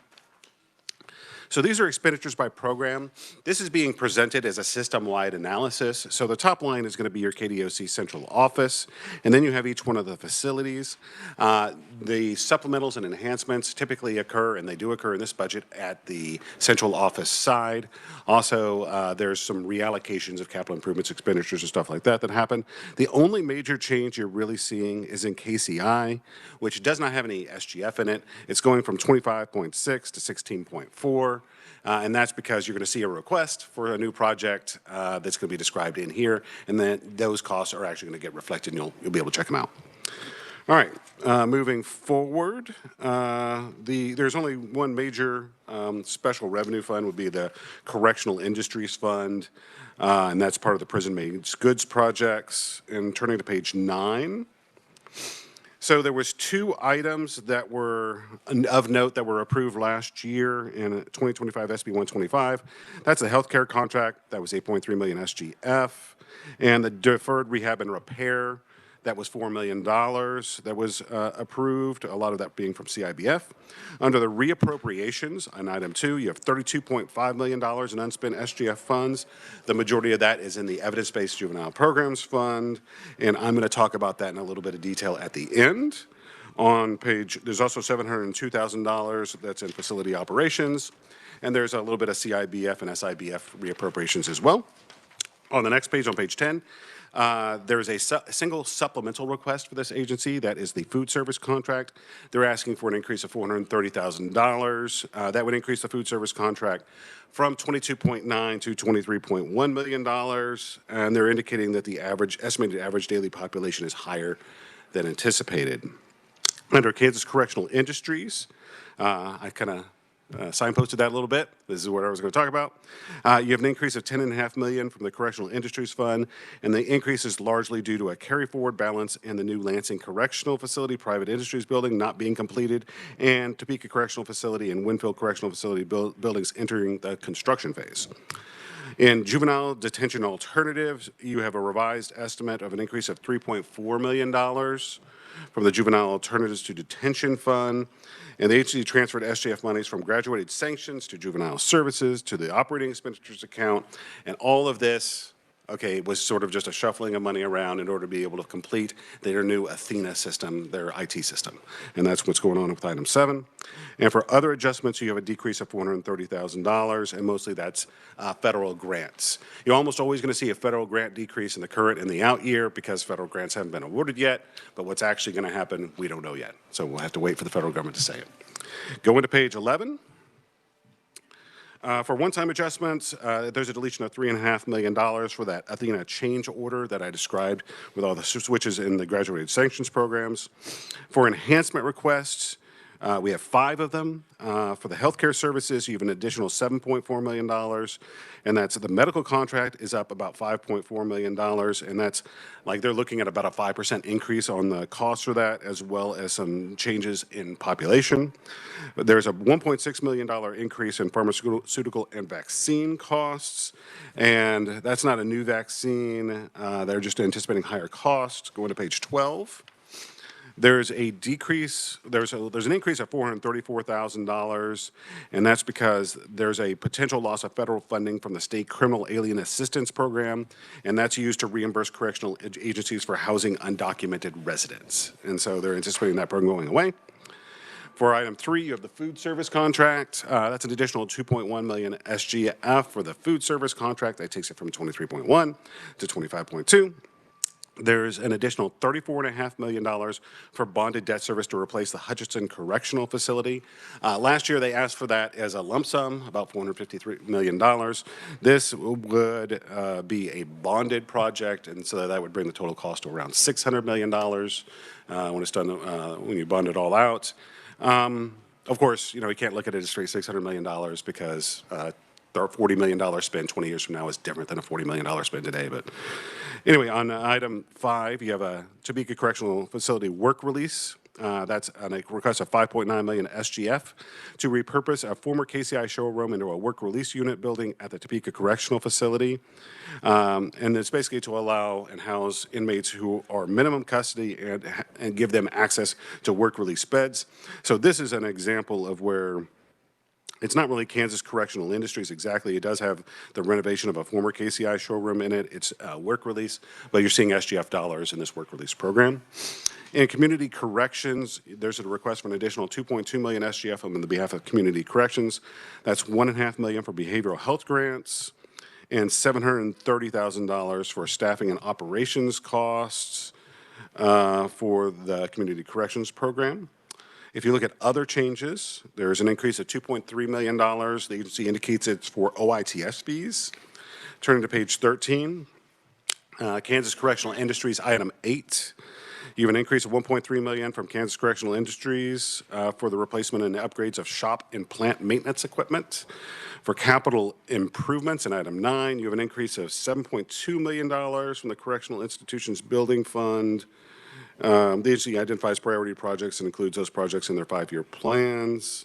So these are expenditures by program. This is being presented as a system-wide analysis. So the top line is going to be your KDOC central office, and then you have each one of the facilities. The supplementals and enhancements typically occur, and they do occur in this budget, at the central office side. Also, there's some reallocations of capital improvements, expenditures, and stuff like that that happen. The only major change you're really seeing is in KCI, which does not have any SGF in it. It's going from 25.6 to 16.4. And that's because you're going to see a request for a new project that's going to be described in here, and then those costs are actually going to get reflected, and you'll be able to check them out. All right, moving forward, there's only one major special revenue fund, would be the Correctional Industries Fund, and that's part of the prison-made goods projects. And turning to page 9. So there was 2 items that were of note that were approved last year in 2025 SB 125. That's a healthcare contract that was 8.3 million SGF, and the deferred rehab and repair that was $4 million that was approved, a lot of that being from CIBF. Under the reappropriations, on item 2, you have $32.5 million in unspent SGF funds. The majority of that is in the Evidence-Based Juvenile Programs Fund, and I'm going to talk about that in a little bit of detail at the end. On page, there's also $702,000 that's in facility operations, and there's a little bit of CIBF and SIBF reappropriations as well. On the next page, on page 10, there's a single supplemental request for this agency. That is the food service contract. They're asking for an increase of $430,000. That would increase the food service contract from $22.9 to $23.1 million. And they're indicating that the estimated average daily population is higher than anticipated. Under Kansas Correctional Industries, I kind of signposted that a little bit. This is what I was going to talk about. You have an increase of $10.5 million from the Correctional Industries Fund, and the increase is largely due to a carry-forward balance in the new Lansing Correctional Facility Private Industries Building not being completed, and Topeka Correctional Facility and Winfield Correctional Facility buildings entering the construction phase. In juvenile detention alternatives, you have a revised estimate of an increase of $3.4 million from the Juvenile Alternatives to Detention Fund. And the agency transferred SJF monies from graduated sanctions to juvenile services to the operating expenditures account. And all of this, okay, was sort of just a shuffling of money around in order to be able to complete their new Athena system, their IT system. And that's what's going on with item 7. And for other adjustments, you have a decrease of $430,000, and mostly that's federal grants. You're almost always going to see a federal grant decrease in the current and the out year because federal grants haven't been awarded yet, but what's actually going to happen, we don't know yet. So we'll have to wait for the federal government to say it. Go into page 11. For one-time adjustments, there's a deletion of $3.5 million for that Athena change order that I described with all the switches in the graduated sanctions programs. For enhancement requests, we have 5 of them. For the healthcare services, you have an additional $7.4 million, and that's the medical contract is up about $5.4 million, and that's like they're looking at about a 5% increase on the cost for that, as well as some changes in population. There's a $1.6 million increase in pharmaceutical and vaccine costs, and that's not a new vaccine. They're just anticipating higher costs. Going to page 12. There's a decrease, there's an increase of $434,000, and that's because there's a potential loss of federal funding from the State Criminal Alien Assistance Program, and that's used to reimburse correctional agencies for housing undocumented residents. And so they're anticipating that program going away. For item 3, you have the food service contract. That's an additional $2.1 million SGF for the food service contract. That takes it from 23.1 to 25.2. There's an additional $34.5 million for bonded debt service to replace the Hutchinson Correctional Facility. Last year, they asked for that as a lump sum, about $453 million. This would be a bonded project, and so that would bring the total cost to around $600 million when it's done, when you bond it all out. Of course, you know, we can't look at it as straight $600 million because our $40 million spend 20 years from now is different than a $40 million spend today. But anyway, on item 5, you have a Topeka Correctional Facility work release. That's a request of $5.9 million SGF to repurpose a former KCI showroom into a work release unit building at the Topeka Correctional Facility. And it's basically to allow and house inmates who are minimum custody and give them access to work release beds. So this is an example of where It's not really Kansas Correctional Industries exactly. It does have the renovation of a former KCI showroom in it. It's a work release, but you're seeing SGF dollars in this work release program. In community corrections, there's a request for an additional 2.2 million SGF on the behalf of community corrections. That's $1.5 million for behavioral health grants and $730,000 for staffing and operations costs for the community corrections program. If you look at other changes, there's an increase of $2.3 million. The agency indicates it's for OITS fees. Turning to page 13, Kansas Correctional Industries, item 8. You have an increase of $1.3 million from Kansas Correctional Industries for the replacement and upgrades of shop and plant maintenance equipment. For capital improvements, in item 9, you have an increase of $7.2 million from the Correctional Institutions Building Fund. The agency identifies priority projects and includes those projects in their 5-year plans.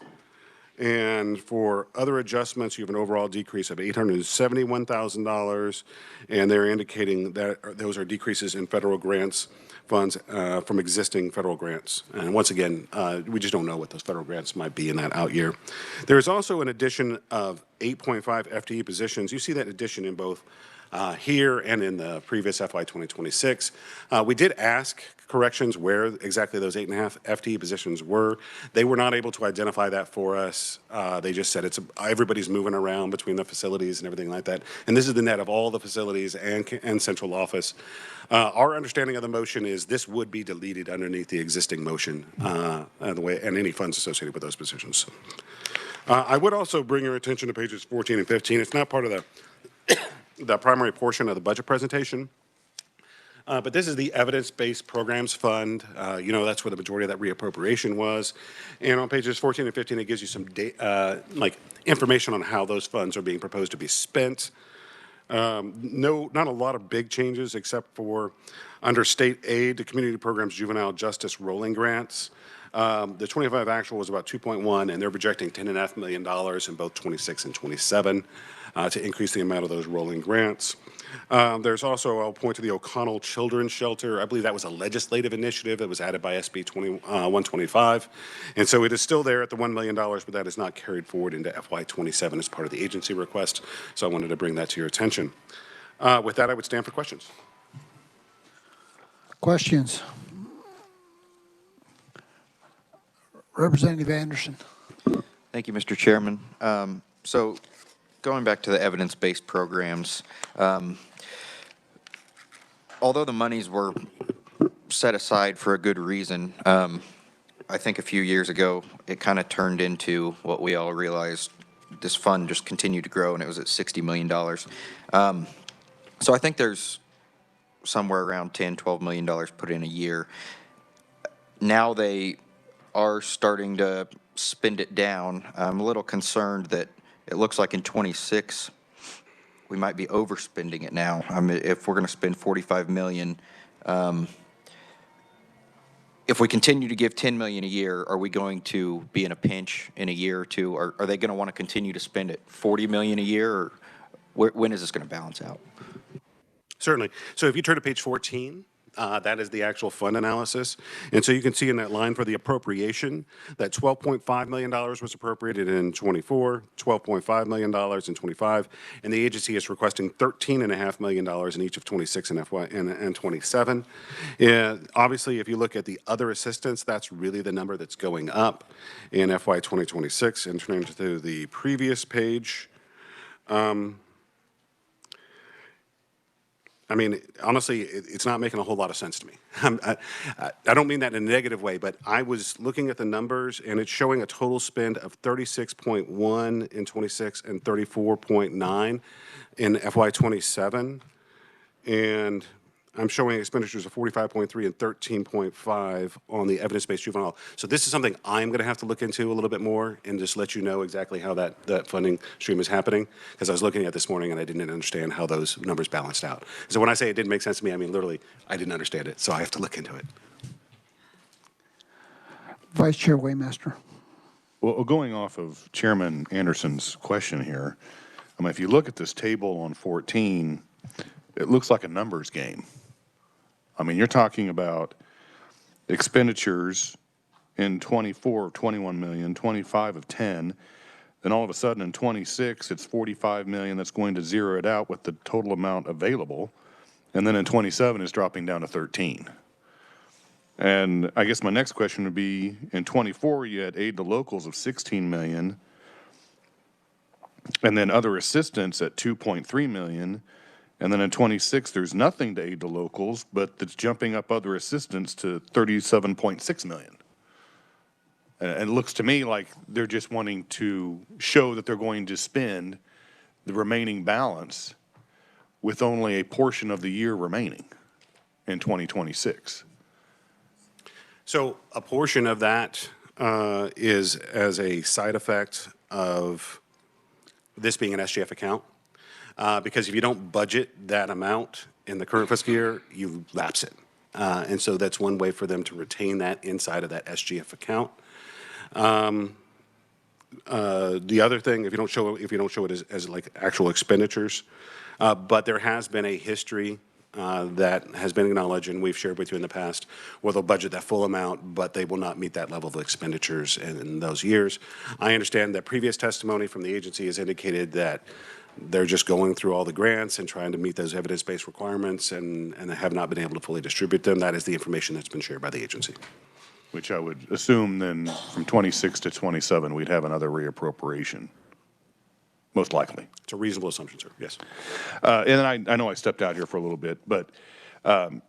And for other adjustments, you have an overall decrease of $871,000, and they're indicating that those are decreases in federal grants funds from existing federal grants. And once again, we just don't know what those federal grants might be in that out year. There is also an addition of 8.5 FTE positions. You see that addition in both here and in the previous FY 2026. We did ask corrections where exactly those 8.5 FTE positions were. They were not able to identify that for us. They just said everybody's moving around between the facilities and everything like that. And this is the net of all the facilities and central office. Our understanding of the motion is this would be deleted underneath the existing motion and any funds associated with those positions. I would also bring your attention to pages 14 and 15. It's not part of the primary portion of the budget presentation. But this is the Evidence-Based Programs Fund. That's where the majority of that reappropriation was. And on pages 14 and 15, it gives you some information on how those funds are being proposed to be spent. Not a lot of big changes except for under state aid to community programs, juvenile justice rolling grants. The 25 actual was about 2.1, and they're projecting $10.5 million in both 26 and 27 to increase the amount of those rolling grants. There's also, I'll point to the O'Connell Children's Shelter. I believe that was a legislative initiative that was added by SB 125. And so it is still there at the $1 million, but that is not carried forward into FY 27 as part of the agency request. So I wanted to bring that to your attention. With that, I would stand for questions. Questions? Representative Anderson. Thank you, Mr. Chairman. So going back to the evidence-based programs, although the monies were set aside for a good reason, I think a few years ago it kind of turned into what we all realized this fund just continued to grow, and it was at $60 million. So I think there's somewhere around $10, $12 million put in a year. Now they are starting to spend it down. I'm a little concerned that it looks like in 26 we might be overspending it now. I mean, if we're going to spend $45 million, if we continue to give $10 million a year, are we going to be in a pinch in a year or two? Or are they going to want to continue to spend it $40 million a year? Or when is this going to balance out? Certainly. So if you turn to page 14, that is the actual fund analysis. And so you can see in that line for the appropriation that $12.5 million was appropriated in 24, $12.5 million in 25, and the agency is requesting $13.5 million in each of 26 and 27. Obviously, if you look at the other assistance, that's really the number that's going up in FY 2026. And turning to the previous page, I mean, honestly, it's not making a whole lot of sense to me. I don't mean that in a negative way, but I was looking at the numbers, and it's showing a total spend of 36.1 in 26 and 34.9 in FY 27. And I'm showing expenditures of 45.3 and 13.5 on the evidence-based juvenile. So this is something I'm going to have to look into a little bit more and just let you know exactly how that funding stream is happening, because I was looking at it this morning and I didn't understand how those numbers balanced out. So when I say it didn't make sense to me, I mean literally I didn't understand it, so I have to look into it. Vice Chair Waymaster. Well, going off of Chairman Anderson's question here, I mean, if you look at this table on 14, it looks like a numbers game. I mean, you're talking about expenditures in 24 of 21 million, 25 of 10. Then all of a sudden in 26, it's 45 million that's going to zero it out with the total amount available. And then in 27, it's dropping down to 13. And I guess my next question would be, in 24, you had aid to locals of 16 million, and then other assistance at 2.3 million. And then in 26, there's nothing to aid to locals, but it's jumping up other assistance to 37.6 million. And it looks to me like they're just wanting to show that they're going to spend the remaining balance with only a portion of the year remaining in 2026. So a portion of that is as a side effect of this being an SGF account. Because if you don't budget that amount in the current fiscal year, you lapse it. And so that's one way for them to retain that inside of that SGF account. The other thing, if you don't show it as like actual expenditures, but there has been a history that has been acknowledged, and we've shared with you in the past, where they'll budget that full amount, but they will not meet that level of expenditures in those years. I understand that previous testimony from the agency has indicated that they're just going through all the grants and trying to meet those evidence-based requirements and have not been able to fully distribute them. That is the information that's been shared by the agency. Which I would assume then from 26 to 27, we'd have another reappropriation, most likely. It's a reasonable assumption, sir, yes. And then I know I stepped out here for a little bit, but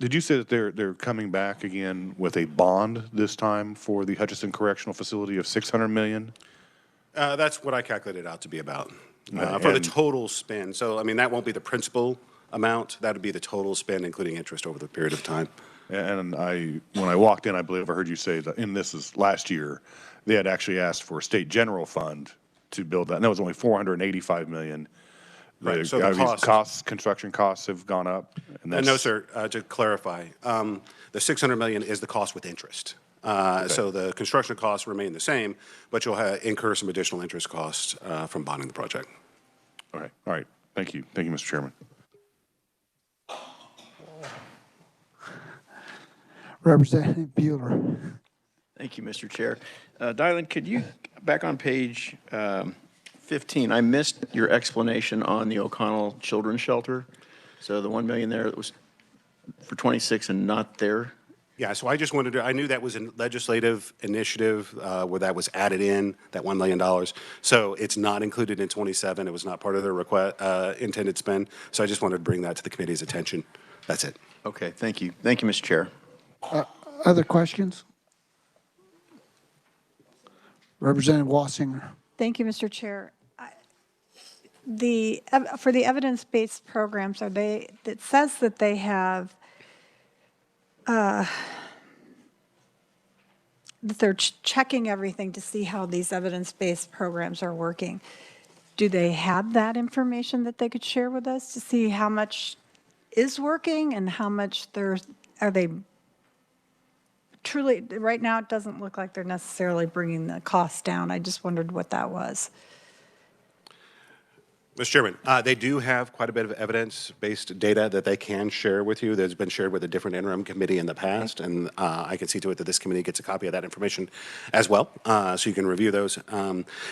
did you say that they're coming back again with a bond this time for the Hutchinson Correctional Facility of $600 million? That's what I calculated out to be about. For the total spend. So, I mean, that won't be the principal amount. That would be the total spend, including interest over the period of time. And when I walked in, I believe I heard you say that, and this is last year, they had actually asked for a state general fund to build that. And that was only $485 million. Right, so the construction costs have gone up. And that's, no, sir, to clarify, the $600 million is the cost with interest. So the construction costs remain the same, but you'll incur some additional interest costs from bonding the project. Okay, all right. Thank you. Thank you, Mr. Chairman. Representative Bueller. Thank you, Mr. Chair. Dylan, could you, back on page 15, I missed your explanation on the O'Connell Children's Shelter. So the 1 million there that was for 26 and not there. Yeah, so I just wanted to, I knew that was a legislative initiative where that was added in, that $1 million. So it's not included in 27. It was not part of their intended spend. So I just wanted to bring that to the committee's attention. That's it. Okay, thank you. Thank you, Mr. Chair. Other questions? Representative Wassinger. Thank you, Mr. Chair. For the evidence-based programs, it says that they have, that they're checking everything to see how these evidence-based programs are working. Do they have that information that they could share with us to see how much is working and how much are they truly, right now it doesn't look like they're necessarily bringing the costs down. I just wondered what that was. Mr. Chairman, they do have quite a bit of evidence-based data that they can share with you that's been shared with a different interim committee in the past, and I can see to it that this committee gets a copy of that information as well, so you can review those.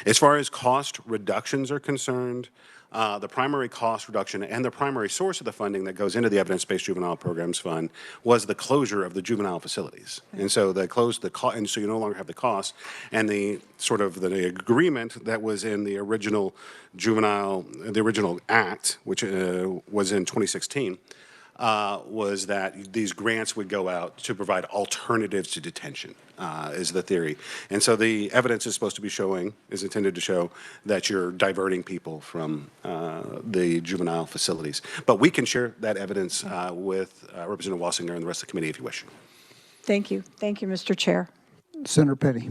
As far as cost reductions are concerned, the primary cost reduction and the primary source of the funding that goes into the Evidence-Based Juvenile Programs Fund was the closure of the juvenile facilities. And so they closed and so you no longer have the cost. And the sort of the agreement that was in the original the original act, which was in 2016, was that these grants would go out to provide alternatives to detention, is the theory. And so the evidence is supposed to be is intended to show that you're diverting people from the juvenile facilities. But we can share that evidence with Representative Wassinger and the rest of the committee if you wish. Thank you. Thank you, Mr. Chair. Senator Petty.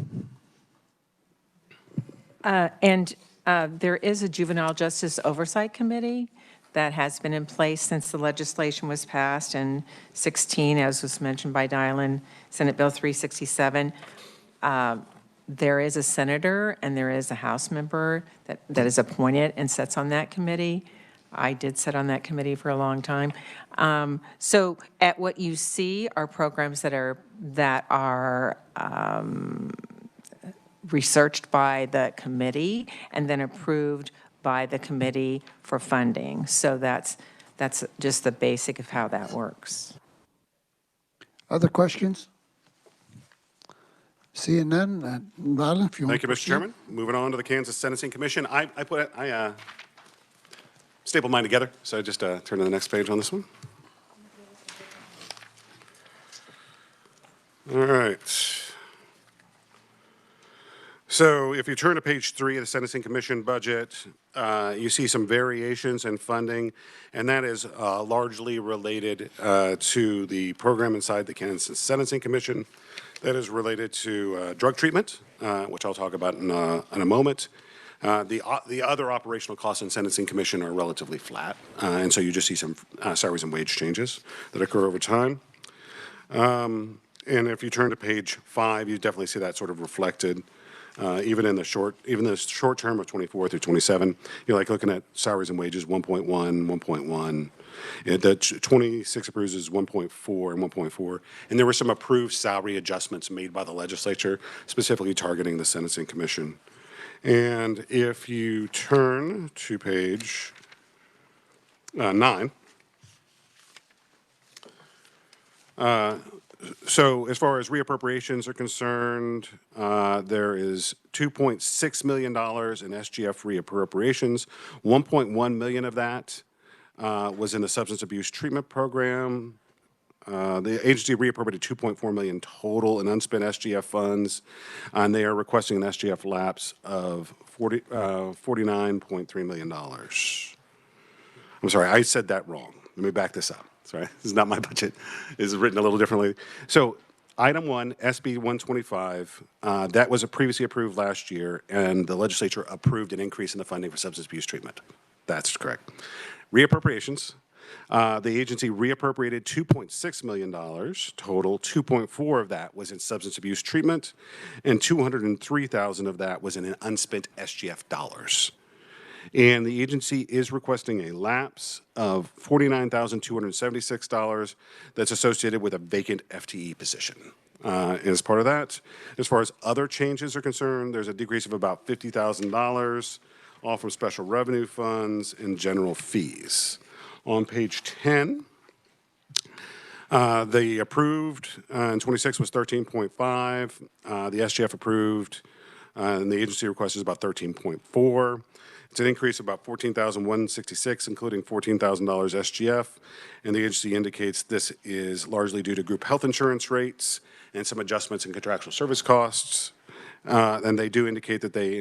There is a Juvenile Justice Oversight Committee that has been in place since the legislation was passed in 16, as was mentioned by Dylan, Senate Bill 367. There is a senator and there is a House member that is appointed and sits on that committee. I did sit on that committee for a long time. So at what you see are programs that are researched by the committee and then approved by the committee for funding. So that's just the basic of how that works. Other questions? Seeing none, Rylan, if you want Thank to you, Mr. proceed. Chairman. Moving on to the Kansas Sentencing Commission. I stapled mine together, so I just turn to the next page on this one. All right. So if you turn to page 3 of the Sentencing Commission budget, you see some variations in funding, and that is largely related to the program inside the Kansas Sentencing Commission that is related to drug treatment, which I'll talk about in a moment. The other operational costs in Sentencing Commission are relatively flat, and so you just see some salaries and wage changes that occur over time. And if you turn to page 5, you definitely see that sort of reflected. Even in the short term of 24 through 27, you're like looking at salaries and wages 1.1, 1.1. The 26 approves is 1.4 and 1.4. And there were some approved salary adjustments made by the legislature, specifically targeting the Sentencing Commission. And if you turn to page 9, so as far as reappropriations are concerned, there is $2.6 million in SGF reappropriations. 1.1 million of that was in the substance abuse treatment program. The agency reappropriated 2.4 million total in unspent SGF funds, and they are requesting an SGF lapse of $49.3 million. I'm sorry, I said that wrong. Let me back this up. Sorry, this is not my budget. It's written a little differently. So item 1, SB 125, that was previously approved last year, and the legislature approved an increase in the funding for substance abuse treatment. That's correct. Reappropriations, the agency reappropriated $2.6 million total. 2.4 of that was in substance abuse treatment, and 203,000 of that was in unspent SGF dollars. And the agency is requesting a lapse of $49,276 that's associated with a vacant FTE position. As part of that, as far as other changes are concerned, there's a decrease of about $50,000, all from special revenue funds and general fees. On page 10, the approved in 26 was 13.5. The SGF approved and the agency request is about 13.4. It's an increase of about $14,166, including $14,000 SGF, and the agency indicates this is largely due to group health insurance rates and some adjustments in contractual service costs. And they do indicate that they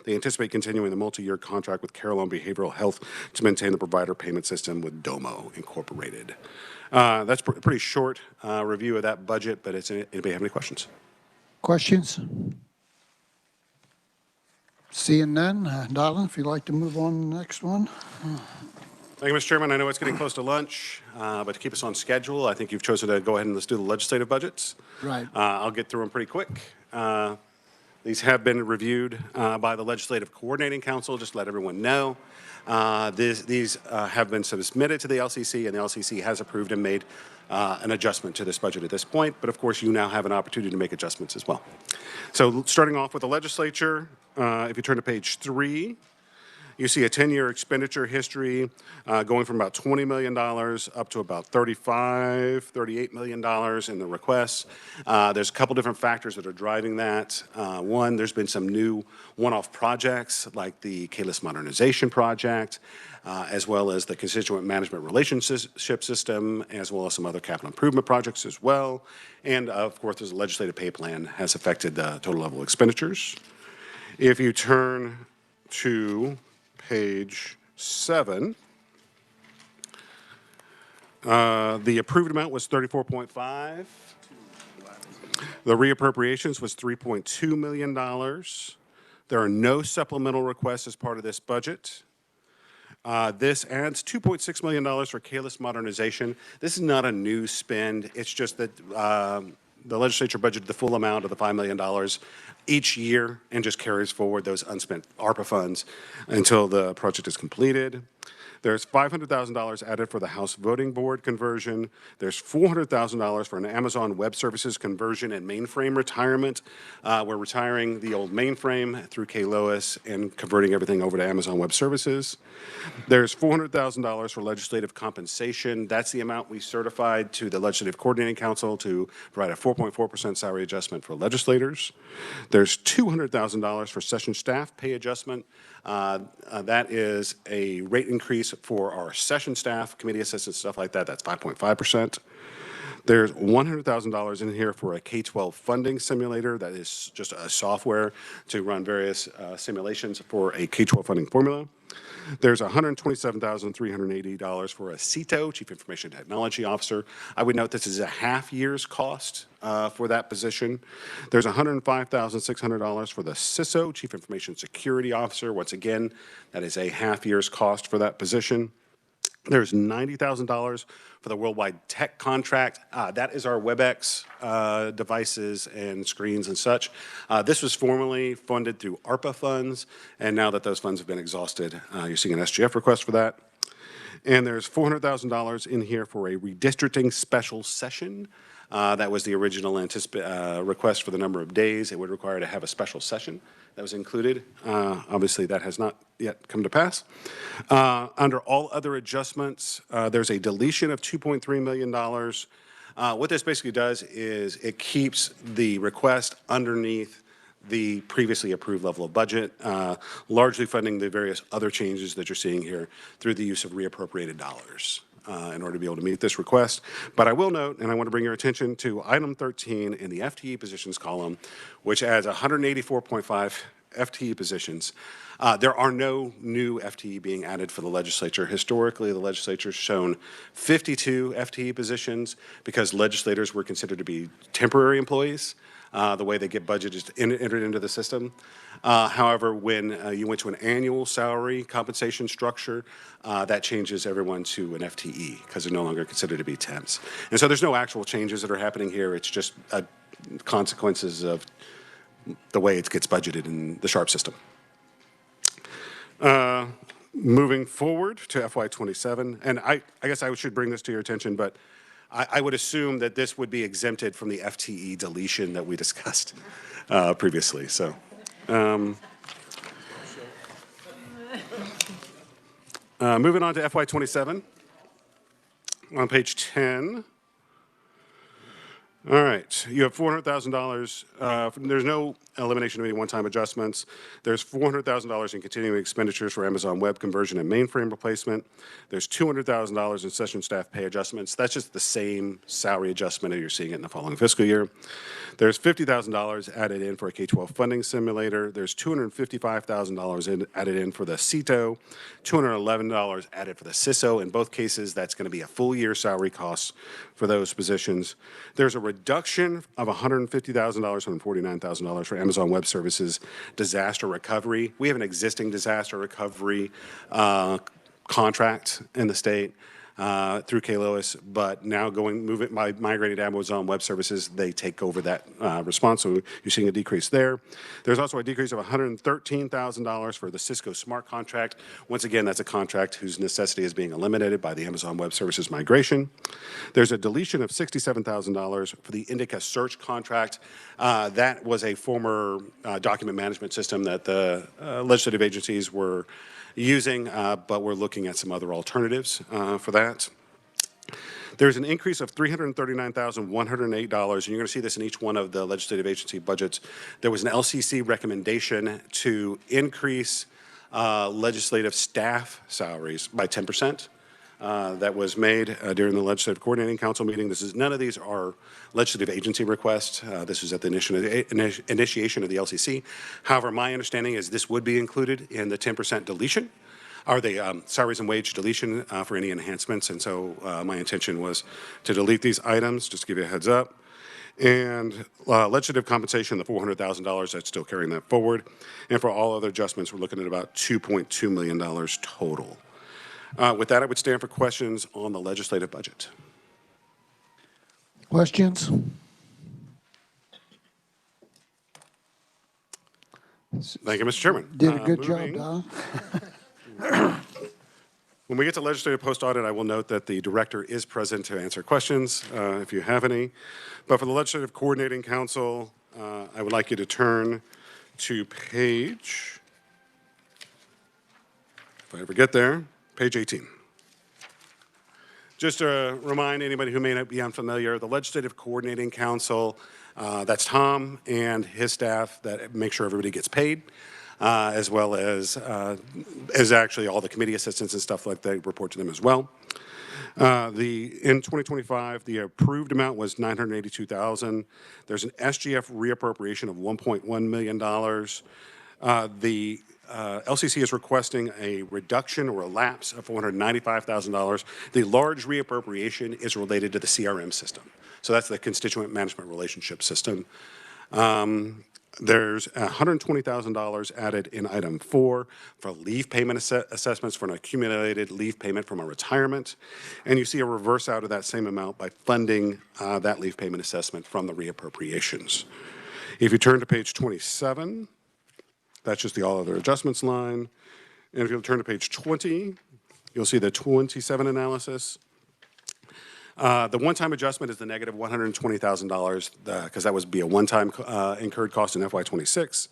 anticipate continuing the multi-year contract with Carillon Behavioral Health to maintain the provider payment system with Domo Incorporated. That's a pretty short review of that budget, but anybody have any questions? Questions? Seeing none, Donald, if you'd like to move on to the next one. Thank you, Mr. Chairman. I know it's getting close to lunch, but to keep us on schedule, I think you've chosen to go ahead and let's do the legislative budgets. Right. I'll get through them pretty quick. These have been reviewed by the Legislative Coordinating Council, just to let everyone know. These have been submitted to the LCC, and the LCC has approved and made an adjustment to this budget at this point. But of course, you now have an opportunity to make adjustments as well. So starting off with the legislature, if you turn to page 3, you see a 10-year expenditure history going from about $20 million up to about $38 million in the requests. There's a couple different factors that are driving that. One, there's been some new one-off projects like the ks modernization project, as well as the constituent management relationship system, as well as some other capital improvement projects as well. And of course, there's a legislative pay plan has affected the total level expenditures. If you turn to page 7, the approved amount was 34.5. The reappropriations was $3.2 million. There are no supplemental requests as part of this budget. This adds $2.6 million for ks modernization. This is not a new spend. It's just that the legislature budgeted the full amount of the $5 million each year and just carries forward those unspent ARPA funds until the project is completed. There's $500,000 added for the House Voting Board conversion. There's $400,000 for an Amazon Web Services conversion and mainframe retirement. We're retiring the old mainframe through ks and converting everything over to Amazon Web Services. There's $400,000 for legislative compensation. That's the amount we certified to the Legislative Coordinating Council to provide a 4.4% salary adjustment for legislators. There's $200,000 for session staff pay adjustment. That is a rate increase for our session staff, committee assistants, stuff like that. That's 5.5%. There's $100,000 in here for a K-12 funding simulator. That is just a software to run various simulations for a K-12 funding formula. There's $127,380 for a CITO, Chief Information Technology Officer. I would note this is a half year's cost for that position. There's $105,600 for the CISO, Chief Information Security Officer. Once again, that is a half year's cost for that position. There's $90,000 for the worldwide tech contract. That is our WebEx devices and screens and such. This was formerly funded through ARPA funds, and now that those funds have been exhausted, you're seeing an SGF request for that. And there's $400,000 in here for a redistricting special session. That was the original request for the number of days it would require to have a special session. That was included. Obviously, that has not yet come to pass. Under all other adjustments, there's a deletion of $2.3 million. What this basically does is it keeps the request underneath the previously approved level of budget, largely funding the various other changes that you're seeing here through the use of reappropriated dollars in order to be able to meet this request. But I will note, and I want to bring your attention to item 13 in the FTE positions column, which adds 184.5 FTE positions. There are no new FTE being added for the legislature. Historically, the legislature's shown 52 FTE positions because legislators were considered to be temporary employees. The way they get budgeted entered into the system. However, when you went to an annual salary compensation structure, that changes everyone to an FTE because they're no longer considered to be temps. And so there's no actual changes that are happening here. It's just consequences of the way it gets budgeted in the SHARP system. Moving forward to FY27, and I guess I should bring this to your attention, but I would assume that this would be exempted from the FTE deletion that we discussed previously. So, moving on to FY27 on page 10. All right, you have $400,000. There's no elimination of any one-time adjustments. There's $400,000 in continuing expenditures for Amazon Web conversion and mainframe replacement. There's $200,000 in session staff pay adjustments. That's just the same salary adjustment that you're seeing in the following fiscal year. There's $50,000 added in for a K-12 funding simulator. There's $255,000 added in for the CITO, $211 added for the CISO. In both cases, that's going to be a full year salary cost for those positions. There's a reduction of $150,000, $149,000 for Amazon Web Services disaster recovery. We have an existing disaster recovery contract in the state through ks, but now migrating to Amazon Web Services, they take over that response. So you're seeing a decrease there. There's also a decrease of $113,000 for the Cisco Smart contract. Once again, that's a contract whose necessity is being eliminated by the Amazon Web Services migration. There's a deletion of $67,000 for the Indica Search contract. That was a former document management system that the legislative agencies were using, but we're looking at some other alternatives for that. There's an increase of $339,108, and you're going to see this in each one of the legislative agency budgets. There was an LCC recommendation to increase legislative staff salaries by 10%. That was made during the Legislative Coordinating Council meeting. None of these are legislative agency requests. This was at the initiation of the LCC. However, my understanding is this would be included in the 10% deletion, or the salaries and wage deletion for any enhancements. And so my intention was to delete these items, just to give you a heads up. And legislative compensation, the $400,000, that's still carrying that forward. And for all other adjustments, we're looking at about $2.2 million total. With that, I would stand for questions on the legislative budget. Questions? Thank you, Mr. Chairman. Did a good job, Don. When we get to legislative post-audit, I will note that the director is present to answer questions if you have any. But for the Legislative Coordinating Council, I would like you to turn to page, if I ever get there, page 18. Just to remind anybody who may not be unfamiliar, the Legislative Coordinating Council, that's Tom and his staff that make sure everybody gets paid, as well as actually all the committee assistants and stuff like that report to them as well. In 2025, the approved amount was $982,000. There's an SGF reappropriation of $1.1 million. The LCC is requesting a reduction or a lapse of $495,000. The large reappropriation is related to the CRM system. So that's the constituent management relationship system. There's $120,000 added in item 4 for leave payment assessments for an accumulated leave payment from a retirement. And you see a reverse out of that same amount by funding that leave payment assessment from the reappropriations. If you turn to page 27, that's just the all other adjustments line. And if you'll turn to page 20, you'll see the 27 analysis. The one-time adjustment is the negative $120,000 because that would be a one-time incurred cost in FY26.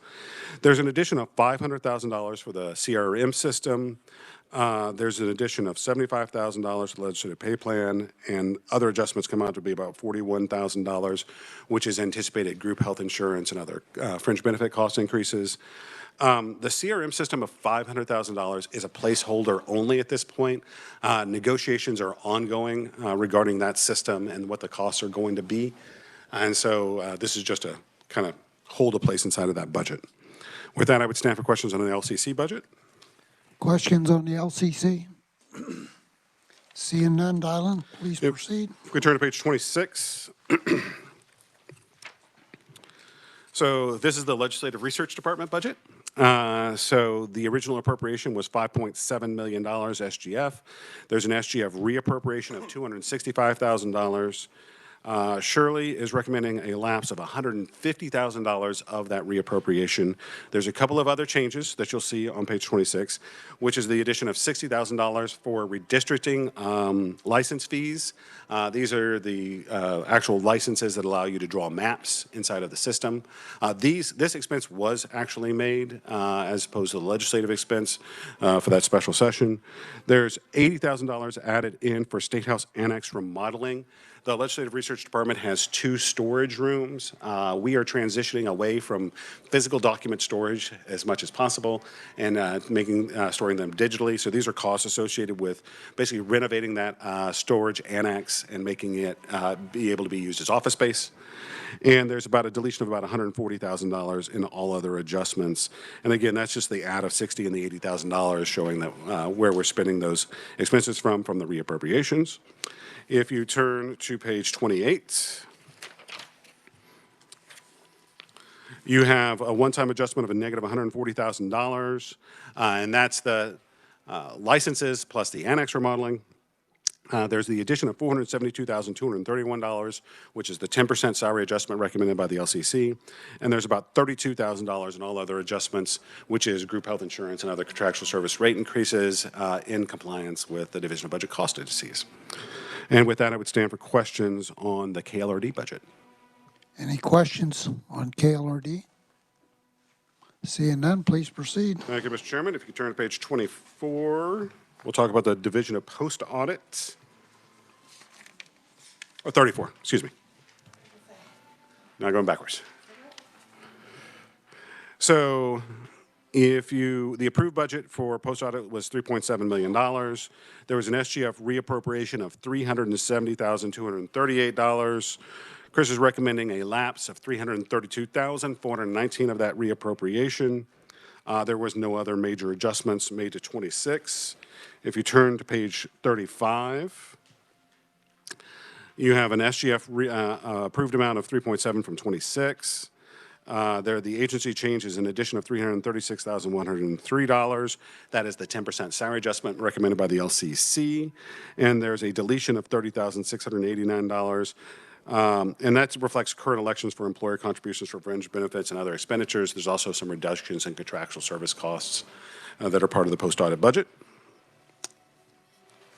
There's an addition of $500,000 for the CRM system. There's an addition of $75,000 for the legislative pay plan, and other adjustments come out to be about $41,000, which is anticipated group health insurance and other fringe benefit cost increases. The CRM system of $500,000 is a placeholder only at this point. Negotiations are ongoing regarding that system and what the costs are going to be. And so this is just a kind of hold a place inside of that budget. With that, I would stand for questions on the LCC budget. Questions on the LCC? Seeing none, Dylan, please proceed. If we turn to page 26. So this is the Legislative Research Department budget. So the original appropriation was $5.7 million SGF. There's an SGF reappropriation of $265,000. Shirley is recommending a lapse of $150,000 of that reappropriation. There's a couple of other changes that you'll see on page 26, which is the addition of $60,000 for redistricting license fees. These are the actual licenses that allow you to draw maps inside of the system. This expense was actually made as opposed to the legislative expense for that special session. There's $80,000 added in for State House Annex remodeling. The Legislative Research Department has 2 storage rooms. We are transitioning away from physical document storage as much as possible and storing them digitally. So these are costs associated with basically renovating that storage annex and making it be able to be used as office space. And there's about a deletion of about $140,000 in all other adjustments. And again, that's just the add of $60,000 and the $80,000 showing that where we're spending those expenses from the reappropriations. If you turn to page 28, you have a one-time adjustment of a negative $140,000, and that's the licenses plus the annex remodeling. There's the addition of $472,231, which is the 10% salary adjustment recommended by the LCC. And there's about $32,000 in all other adjustments, which is group health insurance and other contractual service rate increases in compliance with the Division of Budget Cost Indices. And with that, I would stand for questions on the KLRD budget. Any questions on KLRD? Seeing none, please proceed. Thank you, Mr. Chairman. If you turn to page 24, we'll talk about the Division of Post Audit. Or 34, excuse me. Now going backwards. So the approved budget for post audit was $3.7 million. There was an SGF reappropriation of $370,238. Chris is recommending a lapse of $332,419 of that reappropriation. There was no other major adjustments made to 26. If you turn to page 35, you have an SGF approved amount of 3.7 from 26. The agency change is an addition of $336,103. That is the 10% salary adjustment recommended by the LCC. And there's a deletion of $30,689. And that reflects current elections for employer contributions for fringe benefits and other expenditures. There's also some reductions in contractual service costs that are part of the post-audit budget.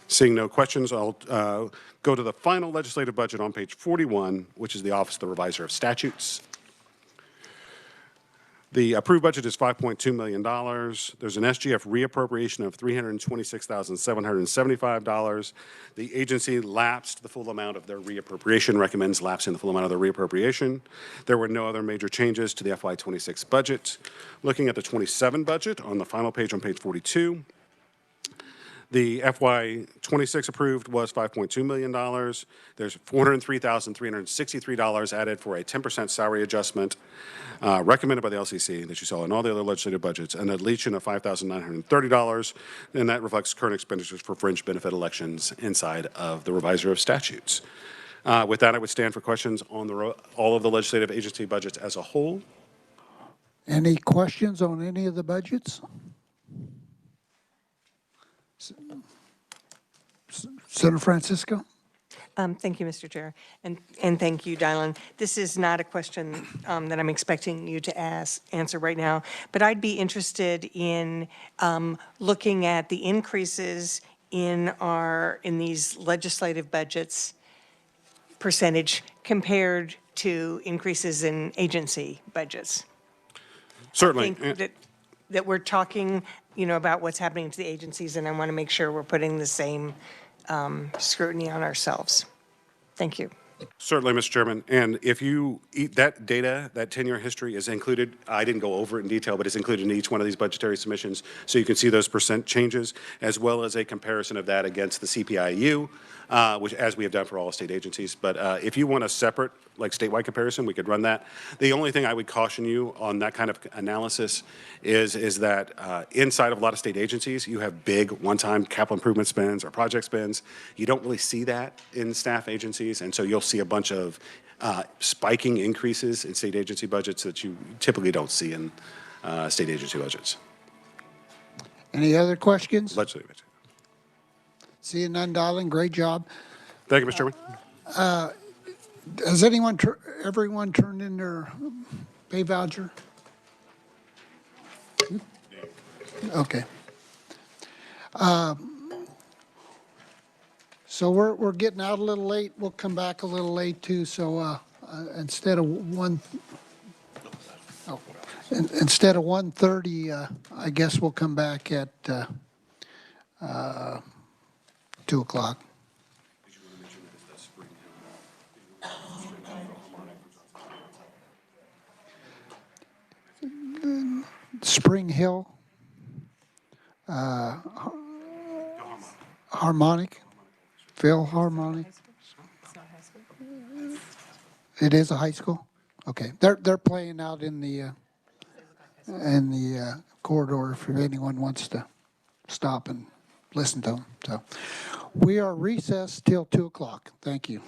Seeing no questions, I'll go to the final legislative budget on page 41, which is the Office of the Reviser of Statutes. The approved budget is $5.2 million. There's an SGF reappropriation of $326,775. The agency lapsed the full amount of their reappropriation, recommends lapsing the full amount of their reappropriation. There were no other major changes to the FY26 budget. Looking at the 27 budget on the final page on page 42, the FY26 approved was $5.2 million. There's $403,363 added for a 10% salary adjustment recommended by the LCC that you saw in all the other legislative budgets, and a deletion of $5,930, and that reflects current expenditures for fringe benefit elections inside of the Reviser of Statutes. With that, I would stand for questions on all of the legislative agency budgets as a whole. Any questions on any of the budgets? Senator Francisco? Thank you, Mr. Chair, and thank you, Dylan. This is not a question that I'm expecting you to answer right now, but I'd be interested in looking at the increases in these legislative budgets percentage compared to increases in agency budgets. Certainly. I think that we're talking, about what's happening to the agencies, and I want to make sure we're putting the same scrutiny on ourselves. Thank you. Certainly, Mr. Chairman. And if you eat that data, that 10-year history is included. I didn't go over it in detail, but it's included in each one of these budgetary submissions. So you can see those percent changes, as well as a comparison of that against the CPIU, which as we have done for all state agencies. But if you want a separate, like statewide comparison, we could run that. The only thing I would caution you on that kind of analysis is that inside of a lot of state agencies, you have big one-time capital improvement spends or project spends. You don't really see that in staff agencies, and so you'll see a bunch of spiking increases in state agency budgets that you typically don't see in state agency budgets. Any other questions? Legislative. Seeing none, darling, great job. Thank you, Mr. Chairman. Has everyone turned in their pay voucher? Okay. So we're getting out a little late. We'll come back a little late too. So instead of 1:30, I guess we'll come back at 2 o'clock. Spring Hill, Harmonic, Philharmonic. It is a high school. Okay, they're playing out in the corridor if anyone wants to stop and listen to them. So we are recessed till 2 o'clock. Thank you.